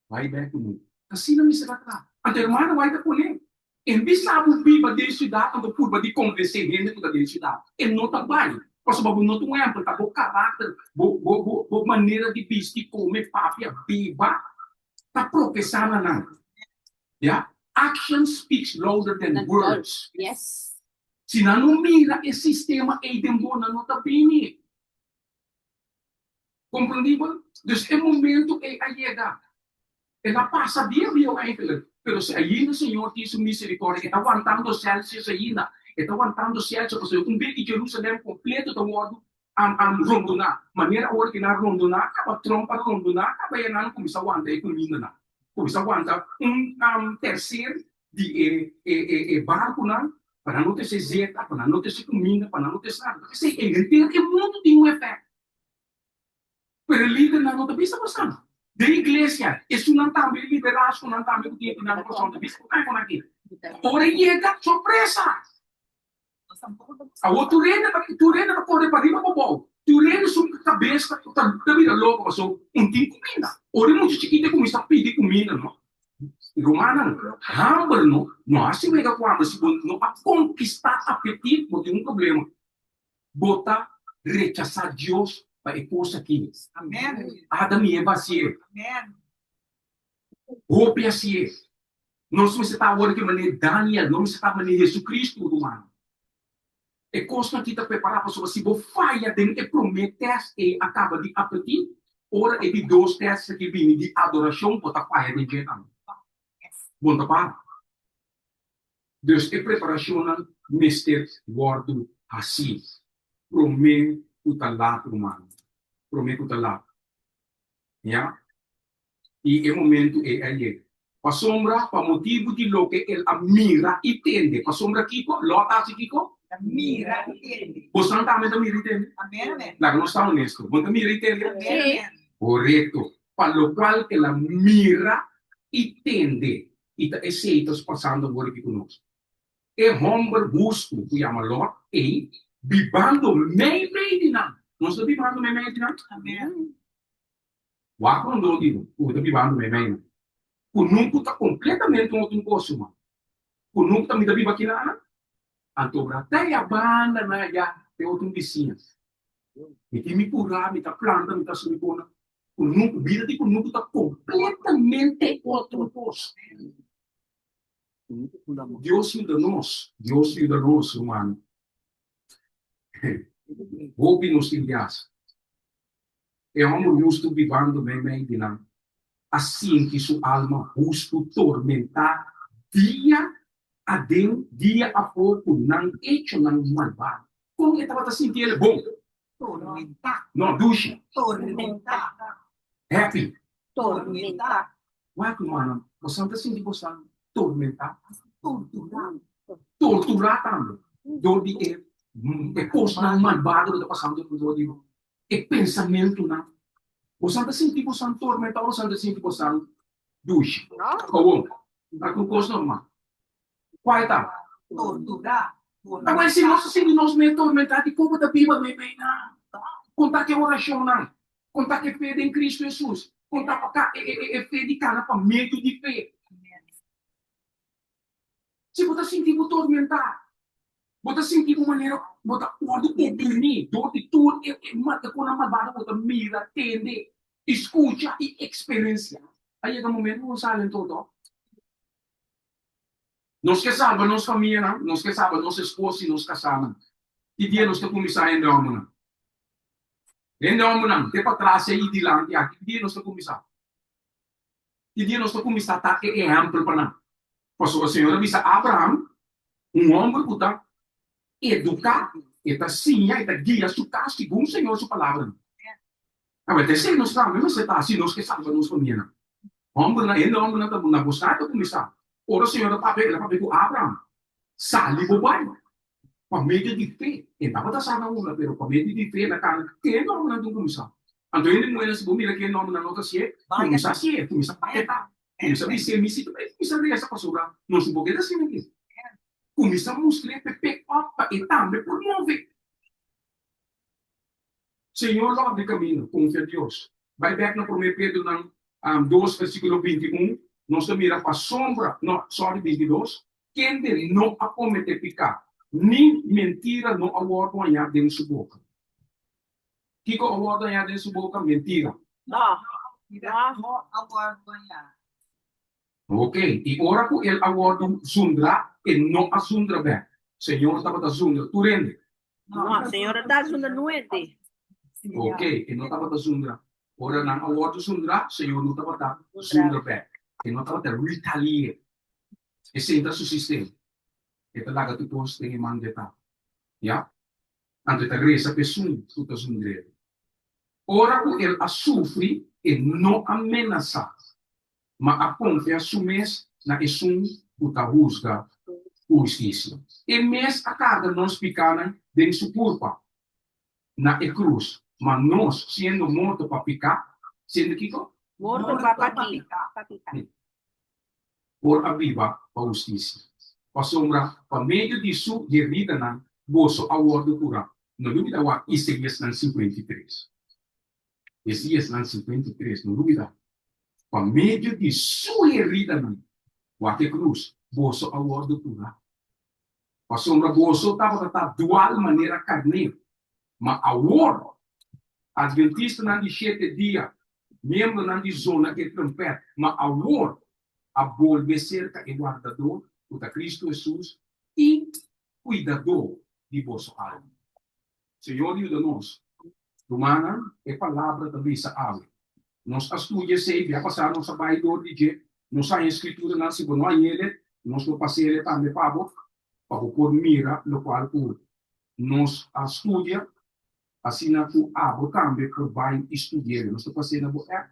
S3: vai back no assim não me será atrás. A irmã vai estar com ele. Em vez de saber viva dentro da cidade, quando curva de convencer dentro da cidade, ele não trabalha. Porque não tem tempo, tá bom caráter, boa maneira de vestir, comer, papia, viva, tá professando não. Yeah? Action speaks louder than words.
S4: Yes.
S3: Se não mira esse sistema, é demora não tá bem. Compreendível? Então, é momento é a chegar. Ela passa dia viu ainda, mas se ainda o Senhor tem sua misericórdia, está aguantando os céus ainda. Está aguantando os céus, porque um bem que Jerusalém completo está morto a rondonar. Maneira hora que na rondonar, acaba trompa rondonar, acaba ainda começa a aguentar com mina. Começa a aguentar terceiro de barco não, para não ter zeta, para não ter comida, para não ter nada. Porque se ele tem que muito tem efeito. Pero el líder não está vista passando. Da igreja, isso não está bem liberado, não está bem que na noção de vista, não é aqui. Ora chega surpresa. A outra turena para correr para riba para bom. Turena sobre a cabeça, está vira louco, passou tem comida. Ora muito chiquita começa a pedir comida, não. Romana, hambre, não assim mega quando se não a conquistar apetite, porque tem problema. Botar rechazar Deus para a coisa aqui.
S2: Amém.
S3: Adam e Eva se
S2: Amém.
S3: Hope assim. Nós não está agora que maneira Daniel, não está maneira Jesus Cristo, humano. E costa que está preparado para se você falha dentro e prometes e acaba de apetite, ora é de dois testes que vêm de adoração para falha de jeito. Bom, tá para? Deus é preparação mister guardo assim. Prometo o talato humano. Prometo o talato. Ya? E o momento é aí. Para sombra, para motivo de lo que ele mira e tende. Para sombra, Kiko, lota se Kiko?
S2: Mira e entende.
S3: Você não está me mira e tende?
S2: Amém, amém.
S3: Lá que nós estamos honestos. Você mira e tende?
S2: Amém.
S3: Correto. Para lo qual que ela mira e tende. E esse está passando agora aqui conosco. É homem busto, que chama Ló, e vivendo meio de nada. Nós estamos vivendo meio de nada?
S2: Amém.
S3: O ar não digo, o está vivendo meio. O nunca está completamente outro coisa, mano. O nunca está me vivo aqui na então, até a banda, né, já tem outro vizinho. E que me curar, me está planta, me está subindo. O nunca, vida de o nunca está completamente outro coisa. Deus ajuda nós, humano. Houve nos ilhas. É um justo vivendo bem de lá. Assim que sua alma justo tormentar dia dia a pouco, não hecho não malvado. Como que estava sentindo bom?
S2: Tormentar.
S3: Não, ducha,
S2: Tormentar.
S3: happy.
S2: Tormentar.
S3: Ué, mano, você está sentindo você tormentar?
S2: Torturar.
S3: Torturar também. Onde é coisa não malvado que está passando por todo é pensamento não. Você está sentindo você tormentar, você está sentindo você ducha. Como? Está com coisa normal. Qual tá?
S2: Torturar.
S3: Agora, se nós assim, nós me tormentar, de como da Bíblia me vem, não. Contar que é oração, não. Contar que é fé em Cristo Jesus. Contar que é fé de cara para medo de fé. Se você sentir tormentar, você sentir uma maneira, você pode oprimir, dor de tudo, com a malvada, você mira, tende, escuta e experiência. Aí é o momento que você sai em todo. Nós que salva nossa família, nós que salva nossa esposa e nós casamos. Que dia nós estamos começando a andar, não, te para trás e de lá, que dia nós estamos começando. Que dia nós estamos começando a estar exemplo para nós. Pastor, a senhora disse Abraão, homem que está educado, está sim, está guia, su casa, segundo o Senhor, sua palavra. Mas tem ser nós estamos, mas está assim, nós que salva nossa família. Homem, homem, não estamos na buscar, está começando. Ora, a senhora está vendo Abraão. Sali o bairro. Com medo de fé. Então, está saindo uma, mas com medo de fé, na cara, que não é do começar. Então, ele não é esse bombeiro que não é nota se começa a ser, começa a paquetar. Começa a dizer, me sinto, começa a ver essa pessoa. Não se pode assim aqui. Começa a mostrar pepe, opa, e também por mover. Senhor, lá de caminho, confia em Deus. Vai back no 1 Pedro 2, versículo 21. Nós mira para a sombra, não, sorry, 22. Quem dele não acomete pecado, nem mentira não aguarda dentro de sua boca. Que aguarda dentro de sua boca? Mentira.
S4: Ó,
S3: Ok? E ora que ele aguarda sundra, e não a sundra bem. Senhor estava da sundra, tu rende.
S4: não, a senhora está ajudando no ED.
S3: Ok? E não estava da sundra. Ora não aguarda sundra, Senhor não estava da sundra bem. E não estava da retaliate. Esse é o sistema. E talaga tu pos tem mandeta. Ya? Anto ta resa pessoa, tu ta sundre. Ora que ele a sofre e não ameaça. Mas a confia sumes na esum uta rusga justiça. E mes a cada nós picana den su culpa na cruz. Mas nós, sendo morto para picar, sendo que
S4: Morto para aqui.
S3: por a viva para justiça. Para sombra, para meio disso, de vida na bolso a ordem cura. Não duvida o Isaías 53. Isaías 53, não duvida. Para meio de sua herida na o cruz, bolso a ordem cura. Para sombra, bolso estava a dual maneira carneiro. Mas a ordem, adventista não de 7 dias, membro não de zona que trompete, mas a ordem, a volver cerca e guardador, o da Cristo Jesus, e cuidador de vossa alma. Senhor, ajuda-nos. Humana é palavra da missa ave. Nós estudamos sempre, a passar nossa baidor de dia, nossa escritura, não se não há ele, nós não passamos ele também para por mira, no qual nós estudamos, assim na tu abo também que vai estudar. Nós não passamos na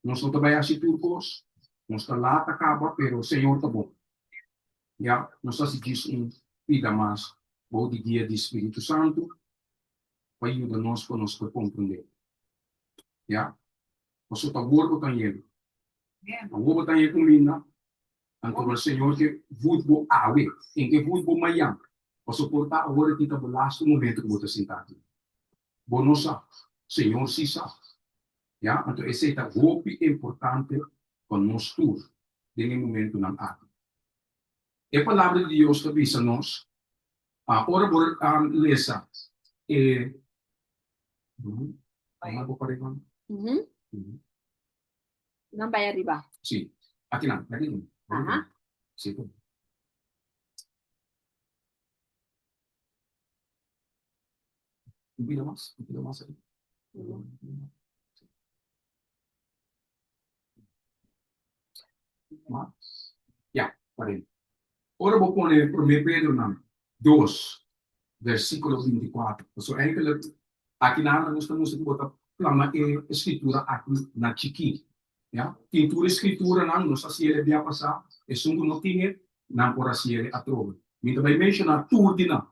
S3: nós não trabalhamos assim turcos, nós está lá, acaba, pero o Senhor está bom. Já, nós assistimos vida mais, bom dia de Espírito Santo, para ajudar-nos para compreender. Já? Nós estamos gordo com ele. A gordo com ele combina. Então, o Senhor que vou awe, em que vou manhã, para suportar agora que está no last momento que você sentado. Bom, nós Senhor se sabe. Já? Então, esse é o golpe importante para nós todos, nesse momento na água. A palavra de Deus que avisa nós, ora por lesa, vamos para aí.
S4: Não vai arribar.
S3: Sim, aqui não, aqui não.
S4: Ajá.
S3: Sim. Un poquito más ahí. Más. Ya, 40. Ahora voy a poner 1 Pedro 2, versículo 24. So, eigenlijk, aqui na nós estamos botar plama escritura aqui na chiqui. Ja, tintura escritura não, nós assim ele vai passar, é só não tinha, não por assim ele atrova. Então vai mencionar tudo de não.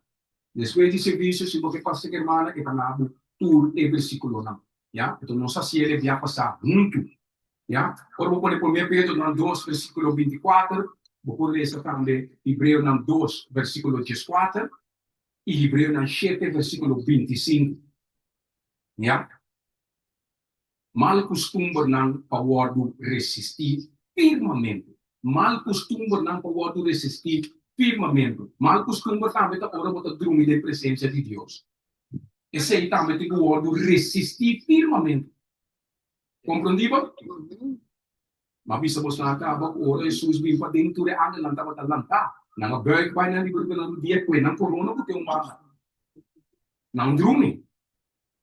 S3: Depois de serviço, se você passa que irmã, que está na tudo é versículo não. Ja, então nós assim ele vai passar muito. Ja, agora vou poner 1 Pedro 2, versículo 24. Vou ler também Hebreu 2, versículo 14. E Hebreu 7, versículo 25. Ja? Mal costumbre não para resistir firmemente. Mal costumbre não para resistir firmemente. Mal costumbre também para ora dormir de presença de Deus. Esse aí também tem o resistir firmemente. Compreendido? Mas bisa bos na acaba ora Jesus vim para dentro de anda não estava talanta. Não vai vai na livro não dia que não corona porque um massa. Não dormir.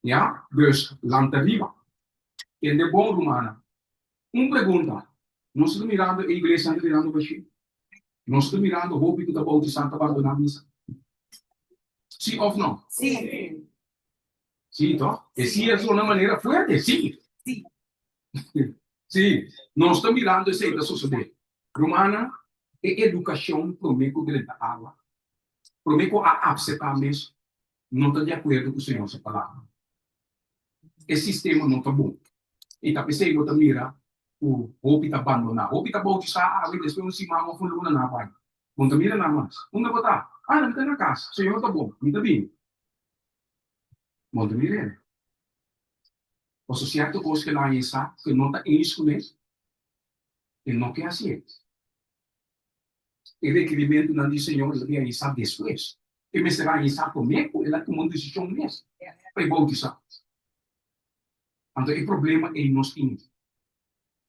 S3: Ja, dus lanta viva. En de bom romana. Pergunta. Nós estamos mirando a igreja, estamos mirando o Bashir. Nós estamos mirando o Hopi que está para Santa Bárbara na missa. Sim ou não?
S2: Sim.
S3: Sim, então. E se é de uma maneira forte, sim.
S2: Sim.
S3: Sim. Nós estamos mirando isso aí da sociedade. Romana é educação para o meio de a água. Para o meio a aceitar mesmo. Não está de acordo com o Senhor, essa palavra. Esse sistema não está bom. E tá pensei que mira o Hopi tá abandonado. Hopi tá bom de sa ali depois um simão com luna na pai. Quando mira na mais. Onde botar? Ah, não tá na casa. Senhor tá bom. Me tá bem. Quando mira. O certo coisa que lá está que não tá isso mesmo. E não quer assim. O requerimento não diz Senhor ele aí está depois. E me será isso comigo, ele tomou decisão mesmo. Foi bom de sa. Então o problema é nós temos.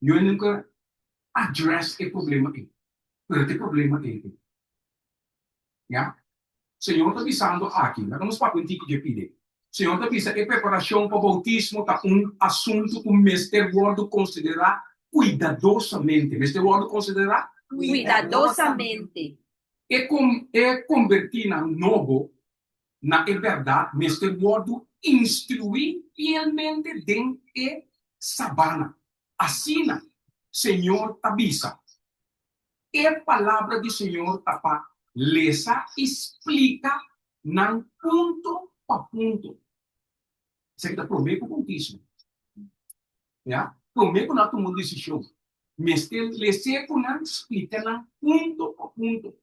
S3: Eu nunca address o problema aí. Mas o problema é ele. Já? Senhor está avisando aqui. Nós vamos para o antigo de pedir. Senhor está avisando que a preparação para o bautismo está assunto que o mestre Word considerar cuidadosamente. Mestre Word considerar
S4: Cuidadosamente.
S3: é convertir na novo, na verdade, mestre Word instruir fielmente dentro de sabana. Assina, Senhor avisa. E a palavra do Senhor está lesa, explica, não ponto a ponto. Isso aqui está prometo contíssimo. Já? Prometo não tomar decisão. Mas lesa com não explica, não ponto a ponto.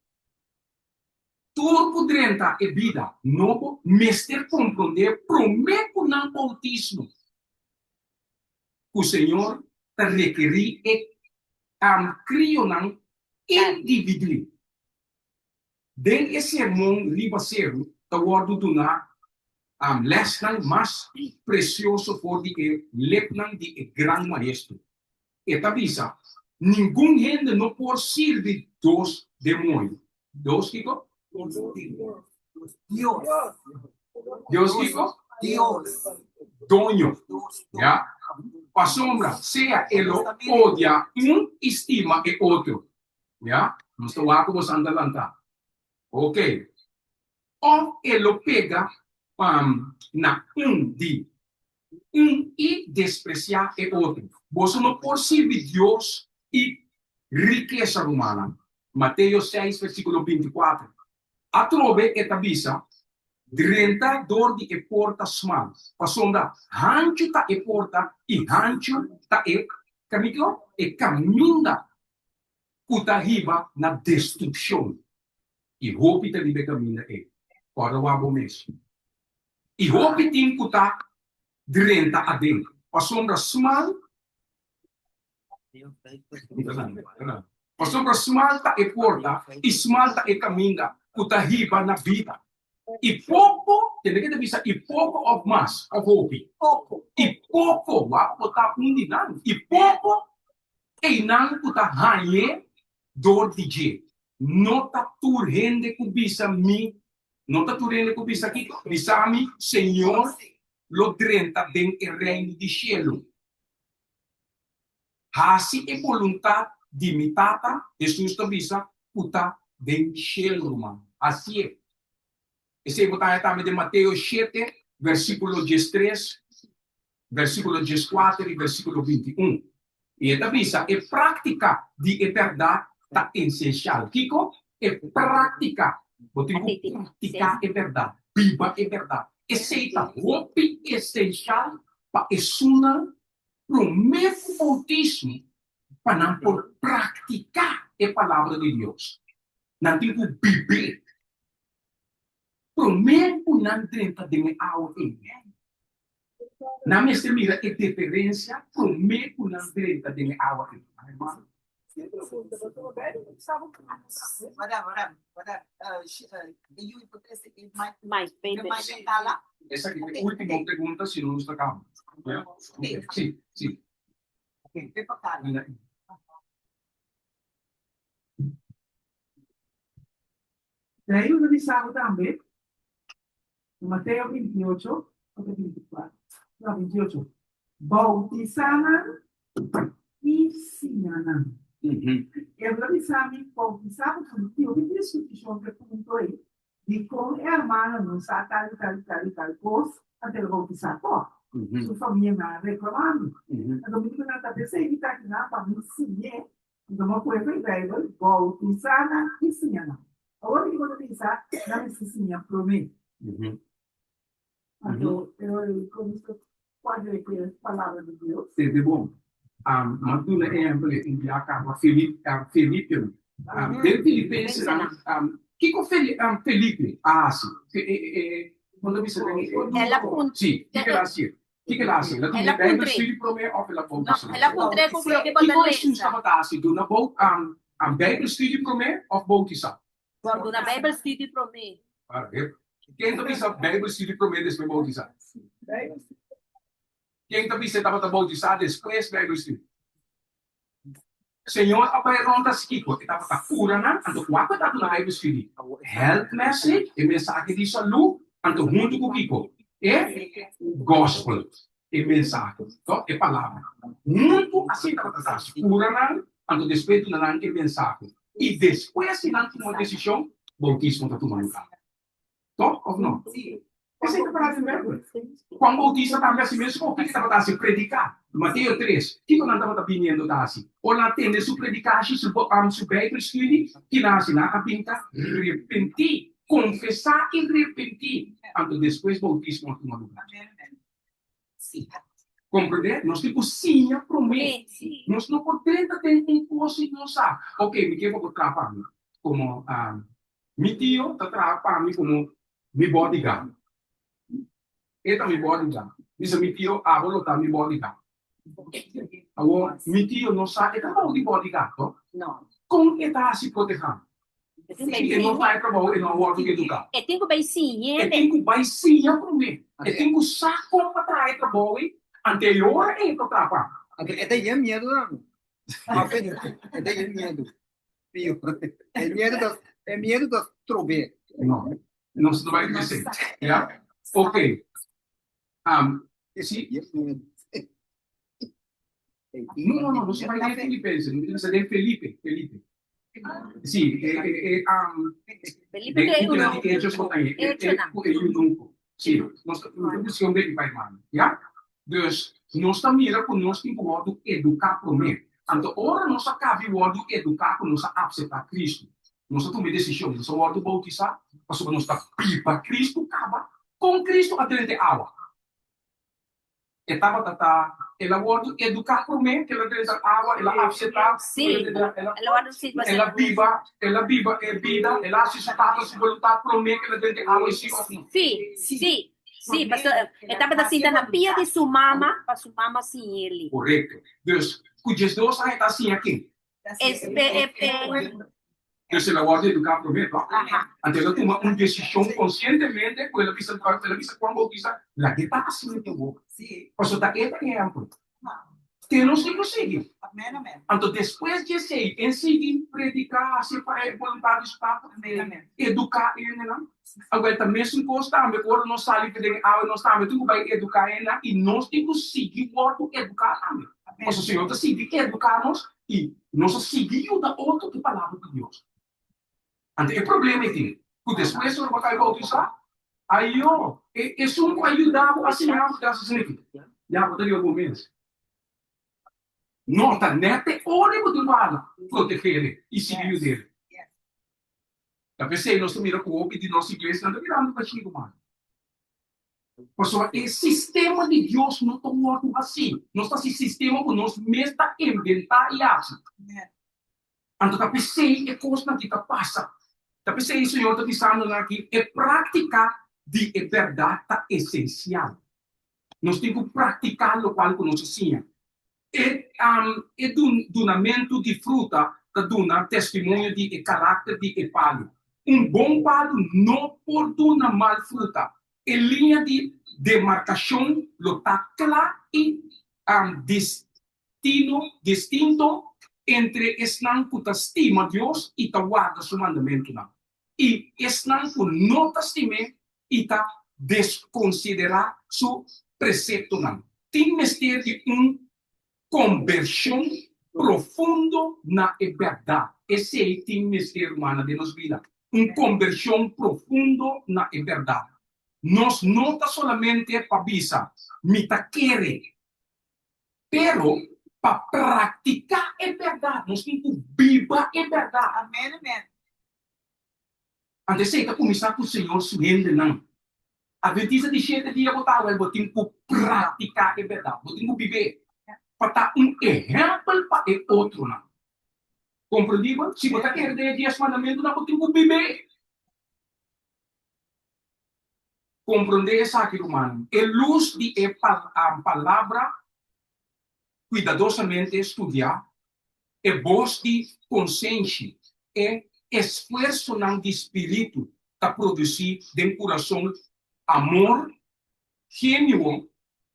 S3: Tudo dentro é vida. Novo, mas compreender, prometo não bautismo. O Senhor está requerir e crio não indivíduo. Den esse sermão ribaceiro, está guardo do na lesson mais precioso for de lepnan de grande maestro. E tabisa, ninguém gente não pode servir dos demônios. Dos Kiko?
S2: Dios.
S3: Deus Kiko?
S2: Dios.
S3: Donho. Já? A sombra, seja ele odia estima e outro. Já? Não estou aqui com Santa Lanta. Ok. Ou ele pega na e despreciar o outro. Você não pode servir Deus e riqueza humana. Mateus 6, versículo 24. A trove que tabisa, drenta dor de e porta smal. Passonda, hancho ta e porta e hancho ta e caminda. Kuta hiba na destruição. E hopi ta libe caminda e. Para o abo mesmo. E hopi tim kuta drenta a dentro. Passonda smal. Passonda smal ta e porta e smal ta e caminda. Kuta hiba na vida. E pouco, tem que dizer, e pouco of mass, of hope.
S2: Pouco.
S3: E pouco, vai botar dinheiro. E pouco, e não botar raie, dor de je. Nota tur rende que bisa mi Não está tudo ele que aqui. Bisami, Senhor, lo drenta den el reino de cielo. Hasi e voluntad de mi tata, Jesus te bisa, puta den cielo, man. Assim é. Esse é botar também de Mateus 7, versículo 13, versículo 14 e versículo 21. E esta bisa é prática de eternidade tá essencial. Kiko, é prática. Botigo, prática é verdade. Viva é verdade. Esse é o essencial para esuna pro mesmo bautismo para não por praticar a palavra de Deus. Não tem que viver. Pro mesmo não tenta de água em na minha mira a diferença pro mesmo não tenta de água em
S4: Mais, bem,
S3: essa aqui é a última pergunta, se não está calmo. Sim, sim.
S2: Daí eu revisava também, no Mateus 28, ou 24, não, 28. Bautizana e ensinana. Eu revisava e bautizava, porque eu vi isso que João perguntou aí, de como a irmã não sabe tal coisa, até eu bautizar só. Sua família não reclamando. Então, eu na cabeça, ele está aqui na família, sim, então, uma coisa foi velho, bautizana e ensinana. Agora que eu vou pensar, não é sim, para mim. Então, eu começo quase a palavra de Deus.
S3: É bom. Matuna é enviar a Felipe. Del Filipenses, que com Felipe? Sim. Quando você
S4: Ela com
S3: sim, que ela assim? Que ela assim? Ela tem Bible study para mim ou ela bautizar?
S4: ela com três com que
S3: Que
S4: pode
S3: nós
S4: ler.
S3: estamos assim, do na Bible study para mim ou bautizar?
S4: Quando na Bíblia study para mim.
S3: Quem também sabe Bible study para mim depois bautizar? Quem também você estava bautizar depois Bible study? Senhor, apa yang orang tak sikit, kita tak kurang untuk apa tak na Bible study. Health message, e mensagem de saúde, untuk junto com Kiko. Gospel, e mensagem, e palavra. Muito assim tak tak kurang untuk despeito na lang e mensagem. E depois se não tomar decisão, bautismo tak tomar lugar. Top ou não? Essa é a palavra mesmo. Quando o bautista também assim mesmo, o que está fazendo? Predicar. Mateus 3, o que não estava vindo assim? Ou lá tem de predicar, se o Bible study, que lá se na pinta, repentir, confessar e repentir. Então depois o bautismo tomar lugar. Compreende? Nós temos sim a promessa. Nós não podemos ter coisa e não sabe. Ok, me quero para trabalhar como meu tio está trabalhando como meu bodyguard. Ele me bodyguard. Isso meu tio, avô está me bodyguard. Agora, meu tio não sabe, ele não é bodyguard,
S4: Não.
S3: como ele está se protegendo? Ele não vai trabalhar, ele não vai educar.
S4: É tem que bem sim,
S3: Ele tem que vai sim a promessa. Ele tem que saber como para trabalhar anterior a ele trabalhar.
S5: Este ya es miedo, ¿no? Este ya es miedo. Tío, el miedo de trover.
S3: Não, não se vai dizer. Yeah? Ok. Sim. Não se vai dizer Filipenses, não precisa dizer Felipe. Sim,
S4: Felipe que é uno.
S3: Sim, nós temos que ver vai mal, ja? Dus nós também era com nós tem que educar para mim. Então, ora nós acaba o educar com nós aceitar Cristo. Nós tomamos decisão, nós vamos bautizar, mas nós está pipa Cristo acaba com Cristo até de água. Etapa tata, ela word educar para mim, que ela tem água, ela aceitar,
S4: Sim,
S3: ela viva é vida, ela se está se voltar para mim, que ela tem água e se
S4: Sim, pastor, etapa da cita na pia de sua mama, para sua mama sim ele.
S3: Correto. Dus, cujas dois aí está assim aqui. Dus ela word educar para mim, até ela toma uma decisão conscientemente, com ela visa quando bautiza, ela que está assim então. Pastor, tá que exemplo. Que não se consegue.
S2: Amém, amém.
S3: Então, depois de ser, em seguir, predicar, se para vontade de Papa,
S2: Amém, amém.
S3: educar ele, não? Agora, também se encosta, agora nós saímos de água, nós estamos, tu vai educar ele, e nós temos que seguir o outro educar também. Mas o Senhor está seguindo educar-nos, e nós seguimos da outra palavra de Deus. Então, o problema é que, depois, se eu não vai voltar, aí, ó, isso não ajuda a assinar o que está sendo. Já, vou ter algum mês. Nota neta, ora vou dar proteger ele e seguir o dele. Eu pensei, nós estamos com o de nossa igreja, não está virando para Chico, mano. Pessoal, o sistema de Deus não está morto assim. Nós estamos sistema que nós mesmos inventar e assim. Então, eu pensei, é coisa que passa. Eu pensei, o Senhor está dizendo aqui, é prática de verdade essencial. Nós temos que praticar o qual nós ensinamos. E donamento de fruta que dona testemunho de caráter de palho. Bom palho não pode donar mal fruta. A linha de demarcação está clara e distinto entre esnan que estima Deus e que guarda seu mandamento. E esnan que não estima e que desconsidera seu precepto. Tem mistério de conversão profundo na verdade. Esse é o mistério humano de nossa vida. Conversão profundo na verdade. Nós não está solamente para bisa, mita querer, pero para praticar a verdade. Nós temos que viver a verdade.
S2: Amém, amém.
S3: Antes de começar com o Senhor, subindo não. A Adventista de 7 dias, eu tenho que praticar a verdade. Eu tenho que viver. Para dar exemplo para o outro. Compreendido? Se você quer ter 10 mandamentos, não tem que viver. Compreender isso aqui, irmão. A luz de a palavra, cuidadosamente estudar, é voz de consciência, é esforço de espírito para produzir de coração amor genuíno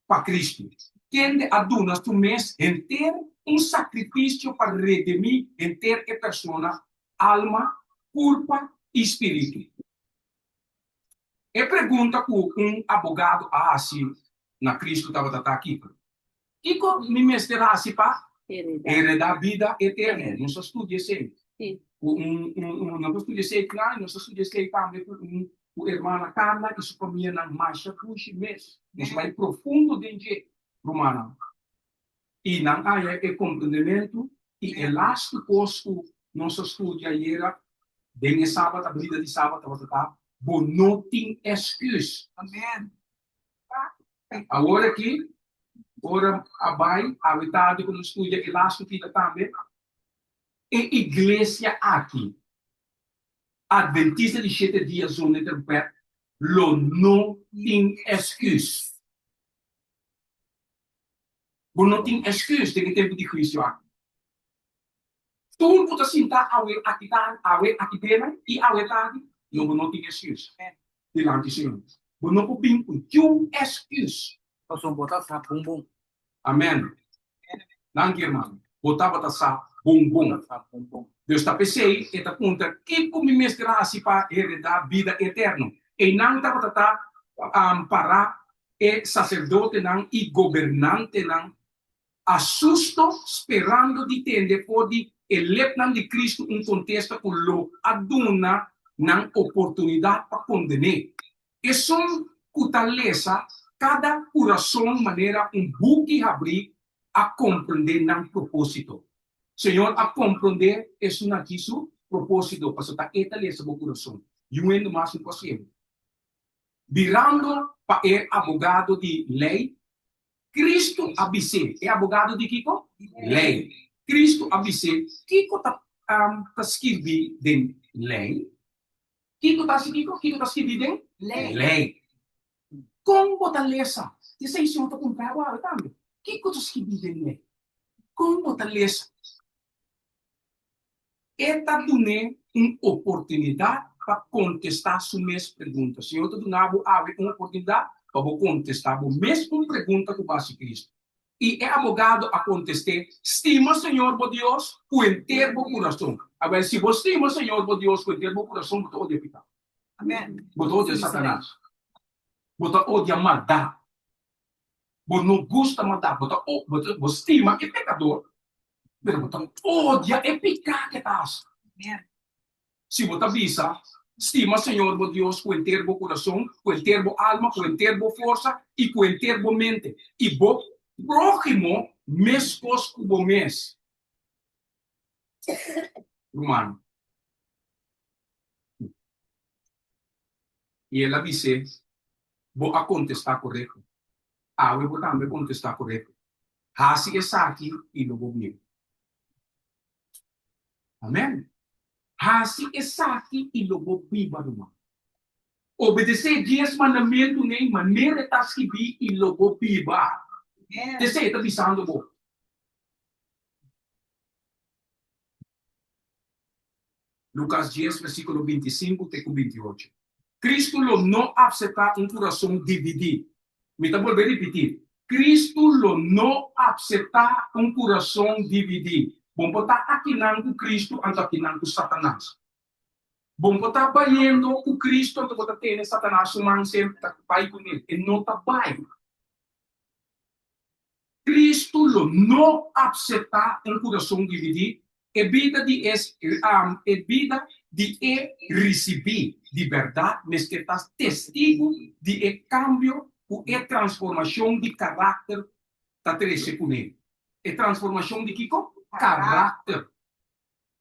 S3: para Cristo. Tende a donar tu mês inteiro sacrifício para redimir inteira a pessoa, alma, culpa e espírito. E pergunta que advogado assim, na Cristo estava aqui. E como me mesterá assim para heredar a vida eterna? Não se estuda sempre. Não estuda sempre, claro, não se estuda sempre também o irmã Carla, isso para mim é mais puxa mês. Nós vai profundo dentro romana. E não há compreendimento e elástico não se estuda era bem sábado, a vida de sábado, não tem excusa.
S2: Amém.
S3: Agora aqui, ora abai, a verdade que não estuda elástico também, e igreja aqui, Adventista de 7 dias, zona de pé, não tem excusa. Não tem excusa, tem tempo de juízo aqui. Tudo que você está aqui dentro e a verdade, não tem excusa. Diante do Senhor. Não pode vir com nenhuma excusa.
S5: Nós botar essa bumbum.
S3: Amém. Não, irmão. Botar essa bumbum. Deus está pensando e está perguntando que como me mestrar assim para herdar a vida eterna. E não está para o sacerdote não e governante não assusto esperando de entender pode elevar de Cristo contexto com lo aduna na oportunidade para condenar. E são fortaleza cada coração maneira buque abrir a compreender não propósito. Senhor, a compreender isso não é isso propósito para estar etalhando o coração. E o endo mais impossível. Virando para o advogado de lei, Cristo abise. É advogado de Kiko? Lei. Cristo abise. Kiko está escrevendo de lei. Kiko está escrevendo de lei. Como fortaleza? Isso é isso que eu comprei agora também. Kiko está escrevendo de lei. Como fortaleza? Esta dune uma oportunidade para contestar as mesmas perguntas. Se eu estou dando uma oportunidade para contestar a mesma pergunta que o base Cristo. Y el abogado a contestar, estima, Señor, por Dios, con entero corazón. A ver, si vos estima, Señor, por Dios, con entero corazón, vos odia pecado.
S5: Amén.
S3: Vos odia Satanás. Vos odia maldad. Vos no gusta maldad. Vos estima el pecador, pero vos odia el pecado que estás.
S5: Amén.
S3: Si vos avisa, estima, Señor, por Dios, con entero corazón, con entero alma, con entero fuerza y con entero mente. Y vos prójimo, mescos como mes. Romano. E ela disse, vou a contestar correto. Eu vou também contestar correto. Hasi essa aqui e não vou vir. Amém? Hasi essa aqui e não vou vir, barulho. Obedecer 10 mandamentos nem maneira tá escrever e não vou vir.
S5: Amém.
S3: Você está pensando, bom. Lucas 10, versículo 25 até 28. Cristo não aceita um coração dividido. Me está voltando a repetir. Cristo não aceita um coração dividido. Bom, botar aqui não Cristo, anda aqui não Satanás. Bom, botar baiando o Cristo, anda botar tendo Satanás, o man sempre está bai com ele. E não está bai. Cristo não aceita um coração dividido. É vida de receber de verdade, mas que estás testigo de cambio e transformação de caráter da teresa com ele. É transformação de Kiko? Caráter.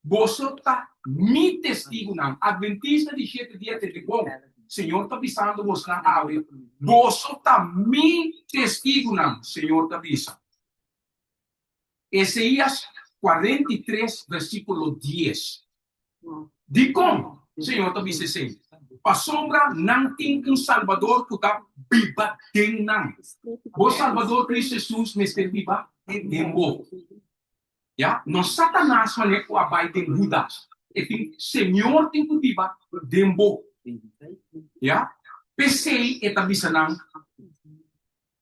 S3: Você está me testigo não. Adventista de 7 dias de bom. Senhor está avisando você na aula. Você está me testigo não. Senhor está avisando. Isaías 43, versículo 10. De como? Senhor está dizendo assim. A sombra não tem Salvador que está viva em não. O Salvador Cristo Jesus me está viva em bom. Ya, não Satanás mané o abai de Judas. E tem Senhor tem que viva em bom. Ya, pensei está dizendo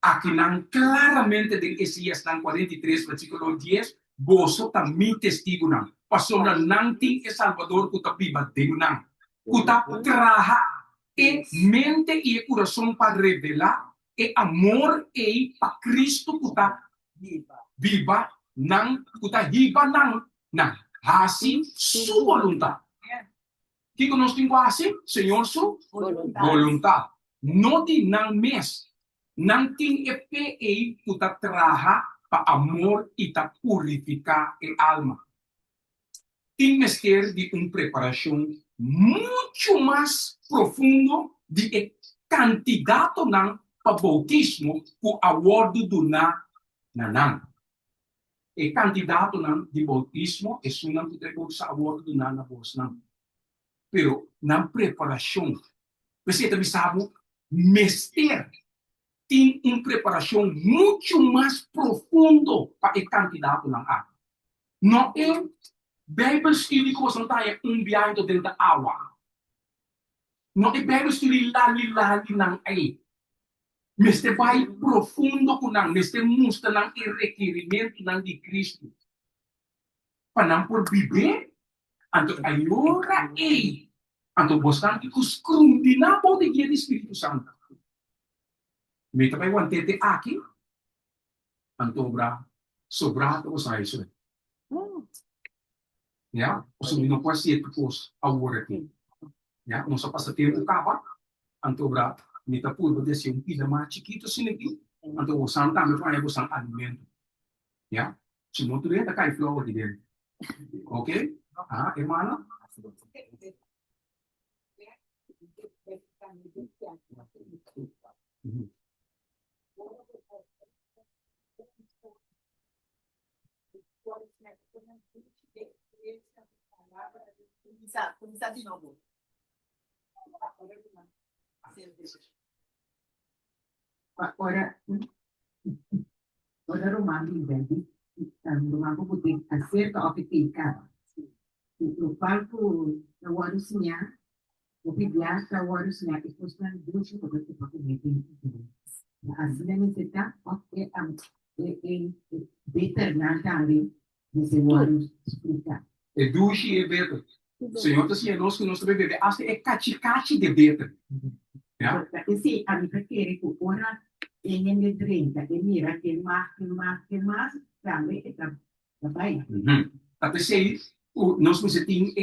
S3: aqui não claramente de Isaías 43, versículo 10. Você está me testigo não. A sombra não tem Salvador que está viva em não. Kuta traha e mente e coração para revelar e amor e para Cristo kuta viva não kuta viva não assim sua vontade. Que nós temos assim, Senhor, sua vontade. Não tem não mês, não tem e kuta traha para amor e para purificar a alma. Tem mestre de preparação muito mais profundo de candidato para bautismo com a word do nan. E candidato de bautismo é sunang que a word do na voz nan. Pero na preparação, você também sabe, mestre tem preparação muito mais profundo para o candidato nan. Não é Bible study ko sa tayo biyahe to dentro da awa. No Bible study lali-lali ng ay. Meste bay profundo ko nang, meste musta ng requerimento ng di Cristo. Panang por bibe, anto ayora ay. Anto bostan ikuskrum dinabo de Guia de Espírito Santo. May tapay wantete aki, anto obra, sobrato ko sa iso. Ya, o sea, no puede ser pues ahora aquí. Ya, no se pasa tiempo capa, anto obra, ni te puedo decir un pila más chiquito sin aquí, anto usan también para usan alimento. Ya, si no tuviera te cae flow aquí dentro. ¿Ok? Ah, hermano.
S5: Começar de novo.
S1: Ora Romano vedi, Romano poter acerca o pecar. O palco da hora sonhar, o pegar da hora sonhar, e depois para duas coisas que pode meter. As vezes está, é
S2: beter nagaan deze woorden spreken.
S3: E douche é beter. Senhor, tá assim, nós que nós também beber, acho que é cachi de beter. Ja?
S2: Esse a minha querer que ora em de drink, que mira que mais, também é trabalho.
S3: Dat is aí, nós precisamos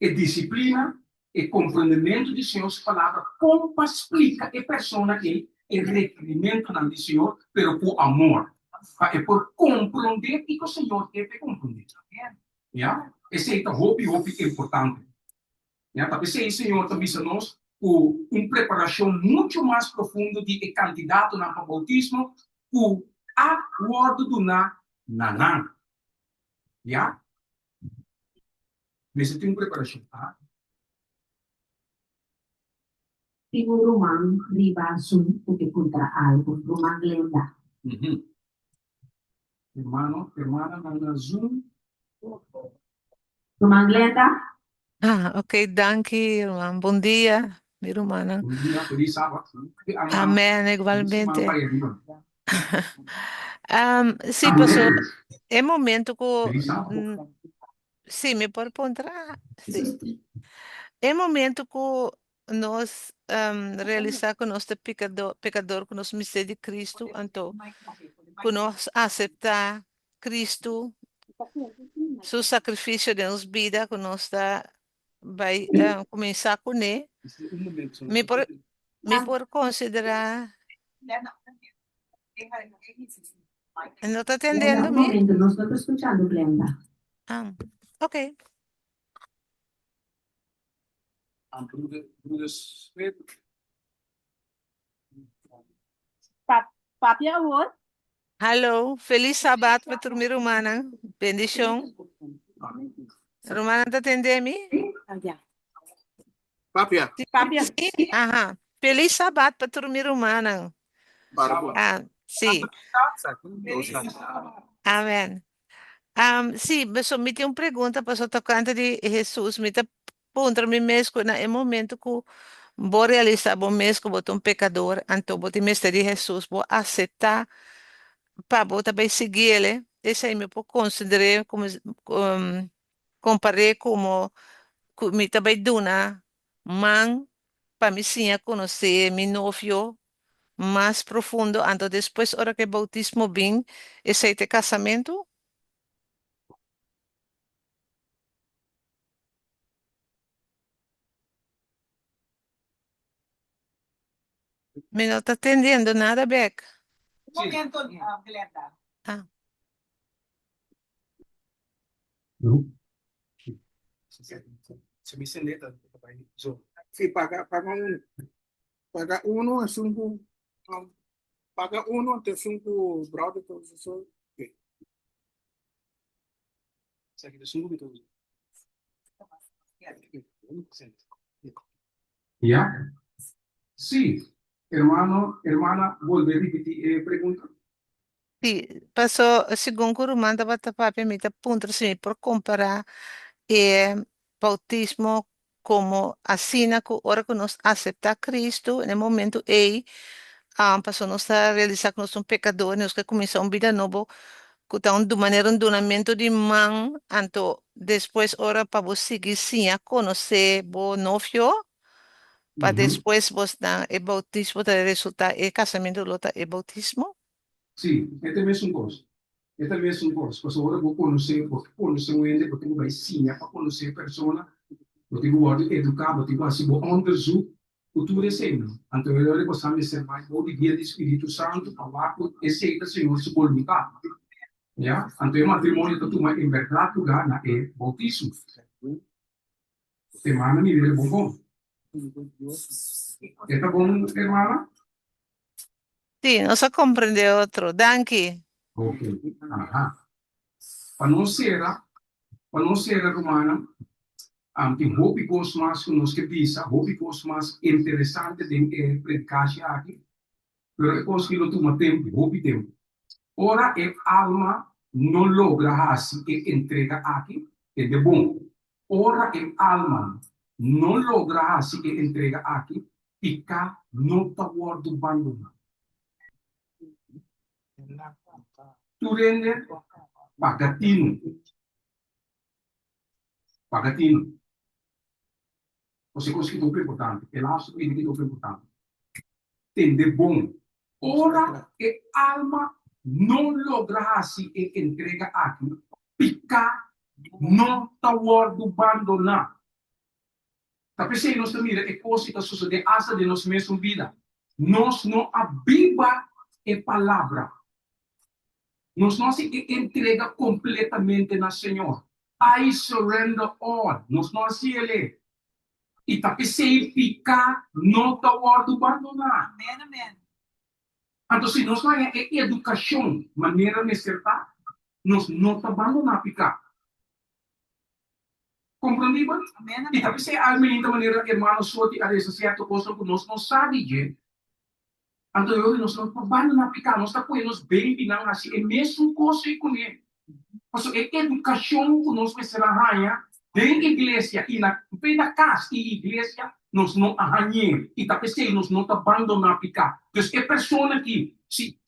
S3: é disciplina, é compreendimento de Senhor palavra, como explica a pessoa que é requerimento do Senhor, pero por amor. É por compreender que o Senhor quer compreender. Ja? Esse é o hobby importante. Ja? Talvez esse Senhor também nós com uma preparação muito mais profunda de candidato na bautismo, com acordo do nanang. Ja? Mas tem uma preparação.
S1: Siguro mang ribasun puti contra algo, rumang lenda.
S3: Hermana, na Zoom.
S1: Rumang lenda,
S6: Ok, danke, irmã. Bom dia, minha irmã.
S3: Bom dia, feliz sábado.
S6: Amém, igualmente. Sí,
S3: Amém.
S6: pastor, é momento
S3: Feliz
S6: que...
S3: sábado.
S6: Sim, me pode encontrar. Sí. É momento que nós realizar com nosso pecador, com nosso mistério de Cristo, então, que nós aceitar Cristo, seu sacrifício de nossa vida, que nós vai começar com ele. Me por considerar. Não está
S1: en
S6: entendendo
S1: un
S6: me?
S1: momento no estoy escuchando, Glenda.
S6: Ok.
S3: Broeders,
S4: Papi, amor.
S6: Hallo, feliz sábado para minha irmã. Bendição. Irmã, está entendendo me?
S4: Allá.
S5: Papia.
S4: Sí, papi.
S6: Sim. Aham. Feliz sábado para minha irmã. Sim. Amém. Sim, mas me tem uma pergunta para o tocante de Jesus. Me está perguntando me mesmo no momento que vou realizar o mesmo que um pecador, então vou te mestre de Jesus, vou aceitar para vou também seguir ele. Esse aí me pode considerar como comparei como me também duna man para me sim conhecer meu novio mais profundo, então depois hora que o bautismo vem, esse aí é casamento. Me não está entendendo nada, Beck.
S2: Momento, Glenda.
S3: Se me seneta,
S5: Sí, paga uno es paga uno antes un brother todo eso.
S3: Segue de sungo então. Ja? Sim. Hermana, volver a repetir pergunta.
S6: Sì, passo segundo rumanda bata papi mi ta punto sì, per comparar bautismo como assina que ora que nós aceita Cristo no momento ei passou nós a realizar que nós somos pecadores, nós que começar uma vida nova que tá de maneira um donamento de mão, então depois ora para você seguir sim a conhecer o novio para depois você dar o bautismo para resultar o casamento lota e bautismo.
S3: Sim, é também um curso. É também um curso. Porque agora vou conhecer o ende, porque vai ensinar para conhecer a pessoa, porque vou educar, porque vou assim, vou onderzoek o tudo é sendo. Então, eu vou saber ser mais bom de guia do Espírito Santo, para lá, esse é o Senhor se voluntad. Ja? Então, o matrimônio que tu em verdade lugar na é bautismo. Semana me vê bom. Está bom, hermana?
S6: Sì, non so comprendere altro. Danke.
S3: Ok. Aha. Para não ser romana, tem hobby mais que nos que pisa, hobby mais interessante de predicar aqui. Pero é conseguido tomar tempo, hobby tempo. Ora alma não logra assim e entrega aqui, é de bom. Ora alma não logra assim e entrega aqui, fica não está guardando abandonado. Tu rende pagatino. Pagatino. Você conseguiu o importante. Elástico e o importante. Tende bom. Ora que alma não lograsse e entrega aqui, picar, não está abandonar. Tapi se nós mira que coisa que sucede asa de nós mesma vida. Nós não abiba a palavra. Nós não se entrega completamente na Senhor. I surrender all. Nós não se ele. E tapi se ficar, não está abandonar.
S7: Amen, amen.
S3: Então, se nós não é educação, maneira de acertar, nós não está abandonar ficar. Compreendido?
S7: Amen,
S3: E
S7: amen.
S3: tapi se a maneira que hermano sorte a essa certa coisa que nós não sabe, gente. Então, eu nós não podemos não ficar, nós está com nós bem binang assim, é mesmo coisa com ele. Porque é educação que nós precisamos arranhar dentro da igreja e na casa e igreja nós não arranhamos e tá pensando nós não abandonar ficar. Então, é pessoa que se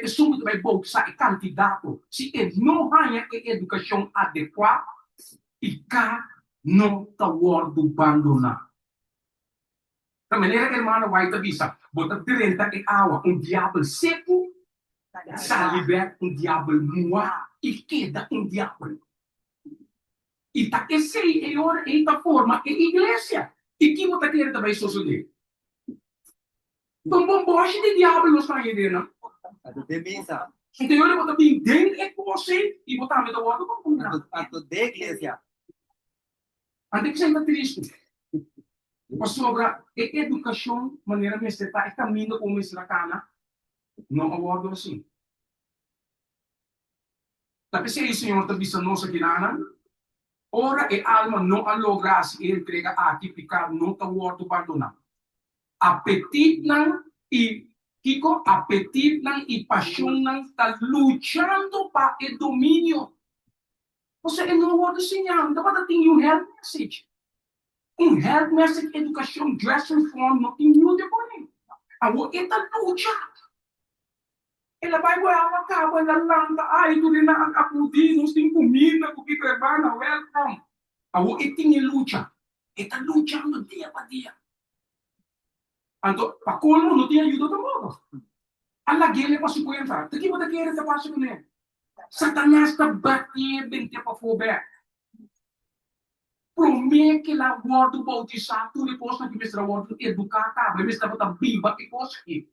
S3: assume que vai ser candidato, se ele não arranha a educação adequada, ficar não está abandonar. Da maneira que a irmã vai te avisar, bota 30 awa, diabo seco, sa liberta diabo mua, e queda diabo. E tá que sei, ora, esta forma, é igreja. E que você quer também suceder? Então, boche de diabo não está aí dentro.
S5: Ato de misa.
S3: Então, eu vou te bem é com você, e botar me do outro com
S5: Ato de iglesia.
S3: Ante que você está triste. Pastor, a educação, maneira de se está caminho como isso na cana, não abordo assim. Tapi se o Senhor está dizendo nossa guinana, ora e alma não alograsse e entrega aqui ficar não está abordo abandonar. Apetite não e Kiko, apetite não e paixão não está lutando para o domínio. Você não abordo sinal, então você tem um health message. Health message educação, dress reform, não tem nenhum de bom. Agora, esta luta. Ela vai a acaba, ela lanta, ai, tu na acudir, nós temos comida, porque trabalha, welcome. Agora, esta tem luta. Esta lutando dia para dia. Então, para colmo, não tem ajuda do mundo. A guerra para se entrar. O que você quer que passe com ele? Satanás está batendo bem para fora. Promete que la guardo bautizar, tu depois não tivesse a guardo educar, tá? Mas estava tão biba que coisa aqui.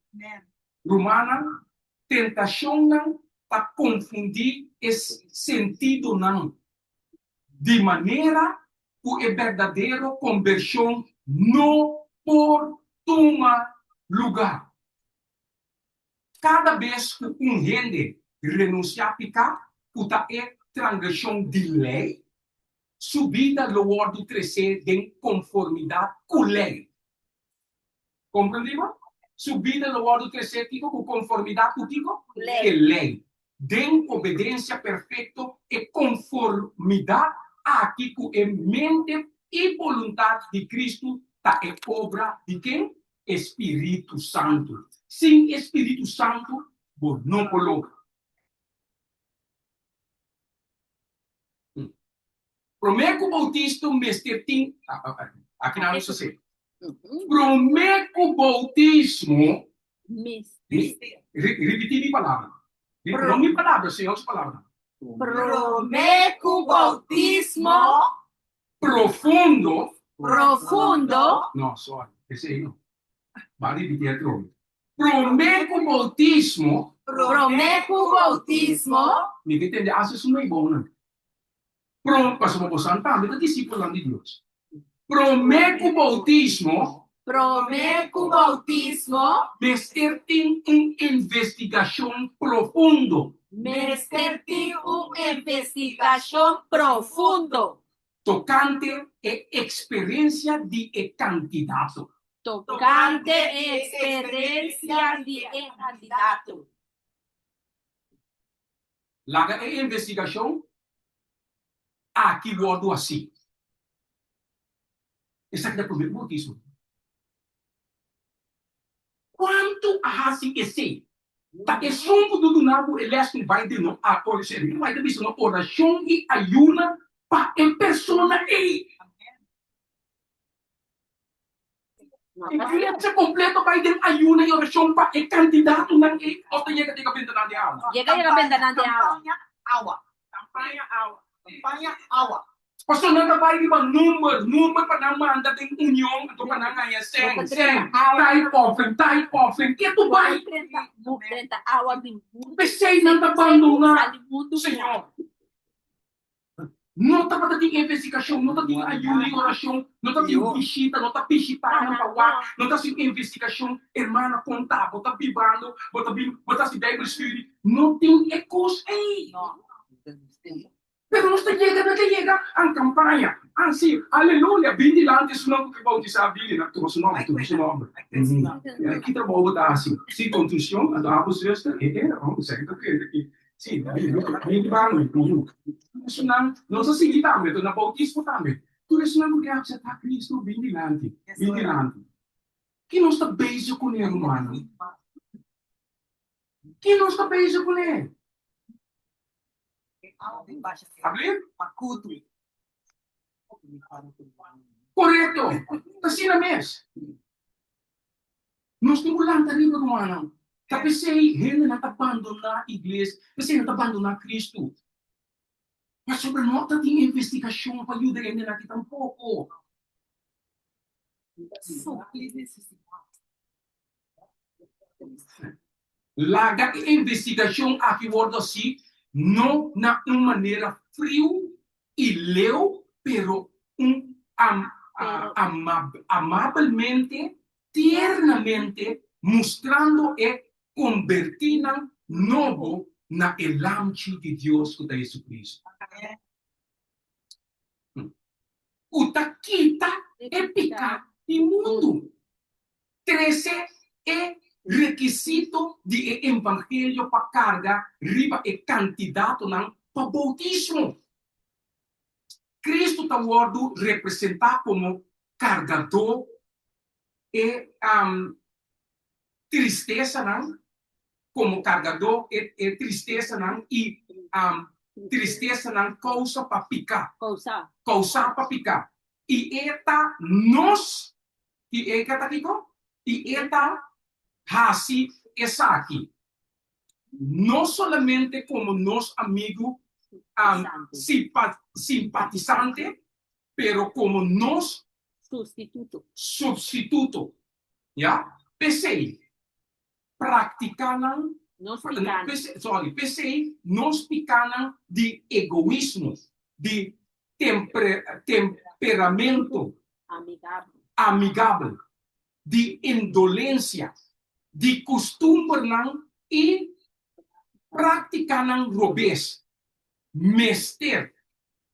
S3: Romana, tentação não para confundir esse sentido não. De maneira que a verdadeira conversão não por toma lugar. Cada vez que gente renuncia a pecar, puta é transgressão de lei, subida lower do crescer em conformidade com lei. Compreendido? Subida lower do crescer com conformidade com lei. Em obediência perfeita e conformidade aqui com a mente e vontade de Cristo está em obra de quem? Espírito Santo. Sem Espírito Santo, você não coloca. Prometo bautista mestre tem aqui na nossa sei. Prometo bautismo. Repetir a palavra. Não minha palavra, senhor, as palavras.
S4: Prometo bautismo
S3: Profundo.
S4: profundo.
S3: Não, sorry. Esse aí não. Vale repetir outro. Prometo bautismo.
S4: Prometo bautismo
S3: Ninguém entende. Isso não é bom, né? Pronto, passou uma poção, tá? Ele é discípulo de Deus. Prometo bautismo.
S4: Prometo bautismo
S3: Mestre tem uma investigação profunda.
S4: Mestre tem uma investigação profunda
S3: Tocante a experiência de candidato.
S4: tocante a experiência de candidato.
S3: Laga a investigação aqui guardo assim. Esse aqui é o primeiro bautismo. Quanto a assim que sei? Ta é som do nabo eles vai de no a polícia, não vai ter visto no oração e ayuna pa em persona e igreja completa vai ter ayuna e oração pa e candidato não e ou tem que ter benda na dia.
S4: Llega y benda na de agua.
S5: Awa. Kampanya awa. Kampanya awa.
S3: Pastor não vai de número para não mandar tem união do para não ganhar sem type offering que tu vai
S4: 30 agua do mundo.
S3: pensei não tá abandonar
S4: Sali mundo.
S3: Senhor. Não tá para ter investigação, não tá ter ayuna e oração, não tá ter visita, não tá visitar, não tá sem investigação, irmã contar, bota bibando, bota se Bible Study, não tem ecos aí. Pero não chega a campanha. Assim, aleluia, bindi lá antes não que vou dizer bindi na tu seu nome. Aqui trabalho tá assim. Se construção, a da apostolista, vamos dizer que sim, bindi bang. Isso não se seguir também, tu na bautismo também. Tu isso não porque aceitar Cristo bindi lá antes. Que não está beijo com ele, humano. Que não está beijo com ele. Abrir? Correto. Assim na mesa. Nós temos lá na riba romana. Tapi sei, ele não está abandonando a igreja, você não está abandonando Cristo. Mas sobre nós tem investigação para ajudar ele aqui tampouco. Laga investigação aqui volta assim. Não na uma maneira frio e leu, pero amavelmente, tiernamente, mostrando e convertindo novo na elamche de Deus que é Jesus Cristo. O taquita é picar o mundo. 13 é requisito de evangelho para carga riba e candidato não para bautismo. Cristo está word representar como cargador e tristeza não, como cargador e tristeza não e tristeza não causa para picar. Causa para picar. E eta nós e eta Hasi essa aqui. Não somente como nosso amigo simpatizante, pero como nosso substituto. Já? Pensei, praticaram, pensei, nós picaram de egoísmo, de temperamento amigável, de indolência, de costume não e prática não robês. Mester,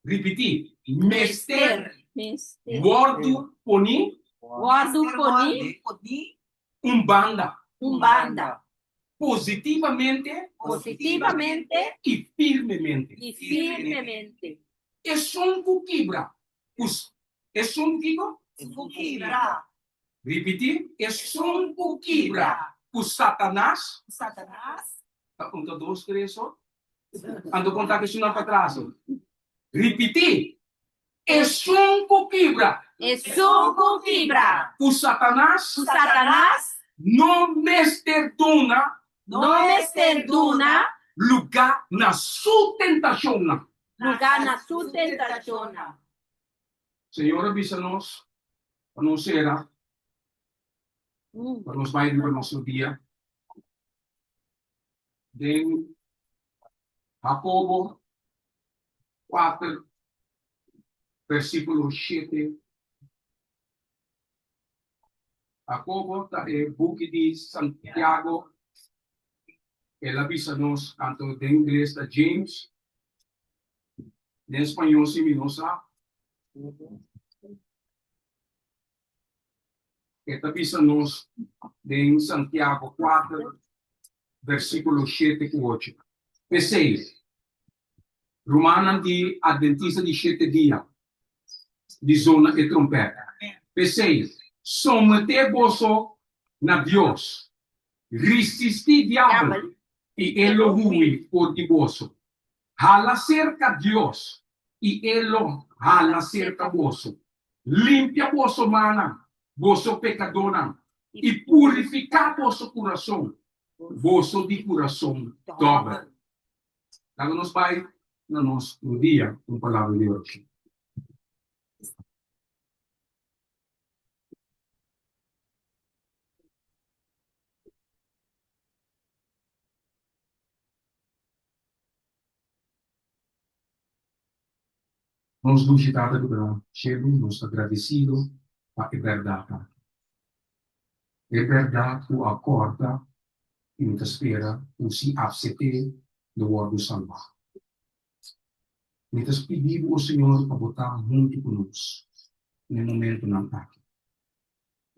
S3: repetir, mester, gordo poni, umbanda, positivamente e firmemente. É som quibra, é som quibra. Repetir, é som quibra. O Satanás. Conta 2, 3 só. Ando contar que isso não para trás. Repetir. É som quibra. O Satanás. Não mesterduna. Lugar na sua tentação. Senhor, avisa-nos. Para não será. Para nos vai para o nosso dia. De Jacobo 4, versículo 7. Jacobo é book de Santiago. Ele avisa-nos, tanto de inglês da James, de espanhol, se me não sabe. Ele avisa-nos de Santiago 4, versículo 7 e 8. P6. Romana de Adventista de 7 dias. De zona e trompeta. P6. Someter-vos na Deus. Resisti diablo y él lo huye por ti vosso. Jala cerca Dios y él lo jala cerca vosso. Limpia vosso mana, vosso pecadona y purifica vosso corazón. Vosso de coração dobra. Lá nos vai, no nosso dia, com palavra de hoje. Nos dugitata do cielo, nos agradecido a verdade. É verdade o acorda e nos espera o se absete do word salvar. Nos pedimos ao Senhor para botar junto conosco no momento não ataque.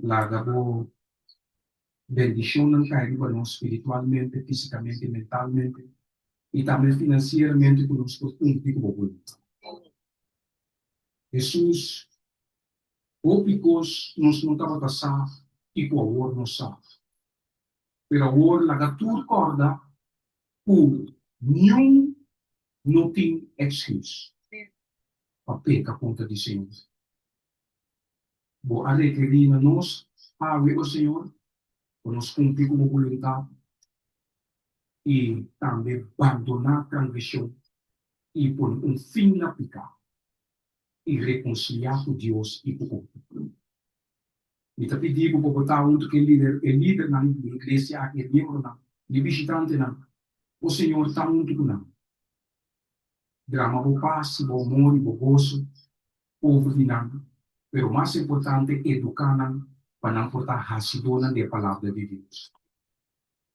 S3: Larga bo bendição não cai para nós espiritualmente, fisicamente, mentalmente e também financeiramente conosco cumprir com o voluntade. Jesus, ópicos nos não estava passar e com o não sabe. Pero agora laga tur corda por nenhum não tem excuse. Para pecar contra o Senhor. Bo alegria nós, o Senhor, para nos cumprir com a voluntade e também abandonar a transgressão e pôr fim na pecado e reconciliar com Deus e com o povo. E te pedimos para botar junto que líder na igreja, aquele membro na, de visitante na, o Senhor está junto com nós. Drama o paz, o amor e o gozo, povo de nós. Pero mais importante, educar nós para não portar racidona da palavra de Deus.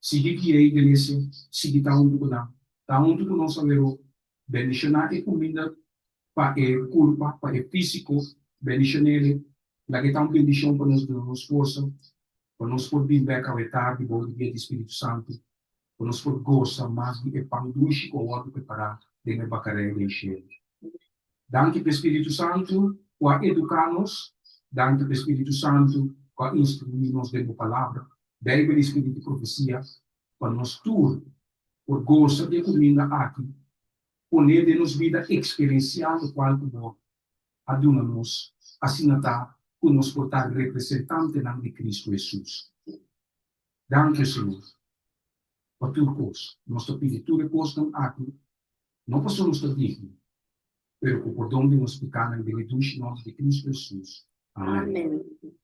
S3: Sigue que a igreja, sigue está junto com nós. Está junto com nós, bendicionar e comida para a culpa, para o físico, bendicionar ele. Lagi está bendição para nos força, para nos por vir back ao tarde, bom dia do Espírito Santo, para nos por gozar mais de pão doce com o outro preparado, de me bacaré de encher. Danke para o Espírito Santo, para educar-nos, danke para o Espírito Santo, para instruir-nos de uma palavra, daí para o Espírito de profecia, para nos tur, por gozar de comida aqui, poner de nos vida experiencial o qual como aduna-nos, assim está, nos portar representante de Cristo Jesus. Danke, Senhor, por tua coisa. Nós te pedimos tudo coisa aqui, não para só nos digno, pero por donde nos pecaram de reduzir nós de Cristo Jesus. Amém.
S4: Amém.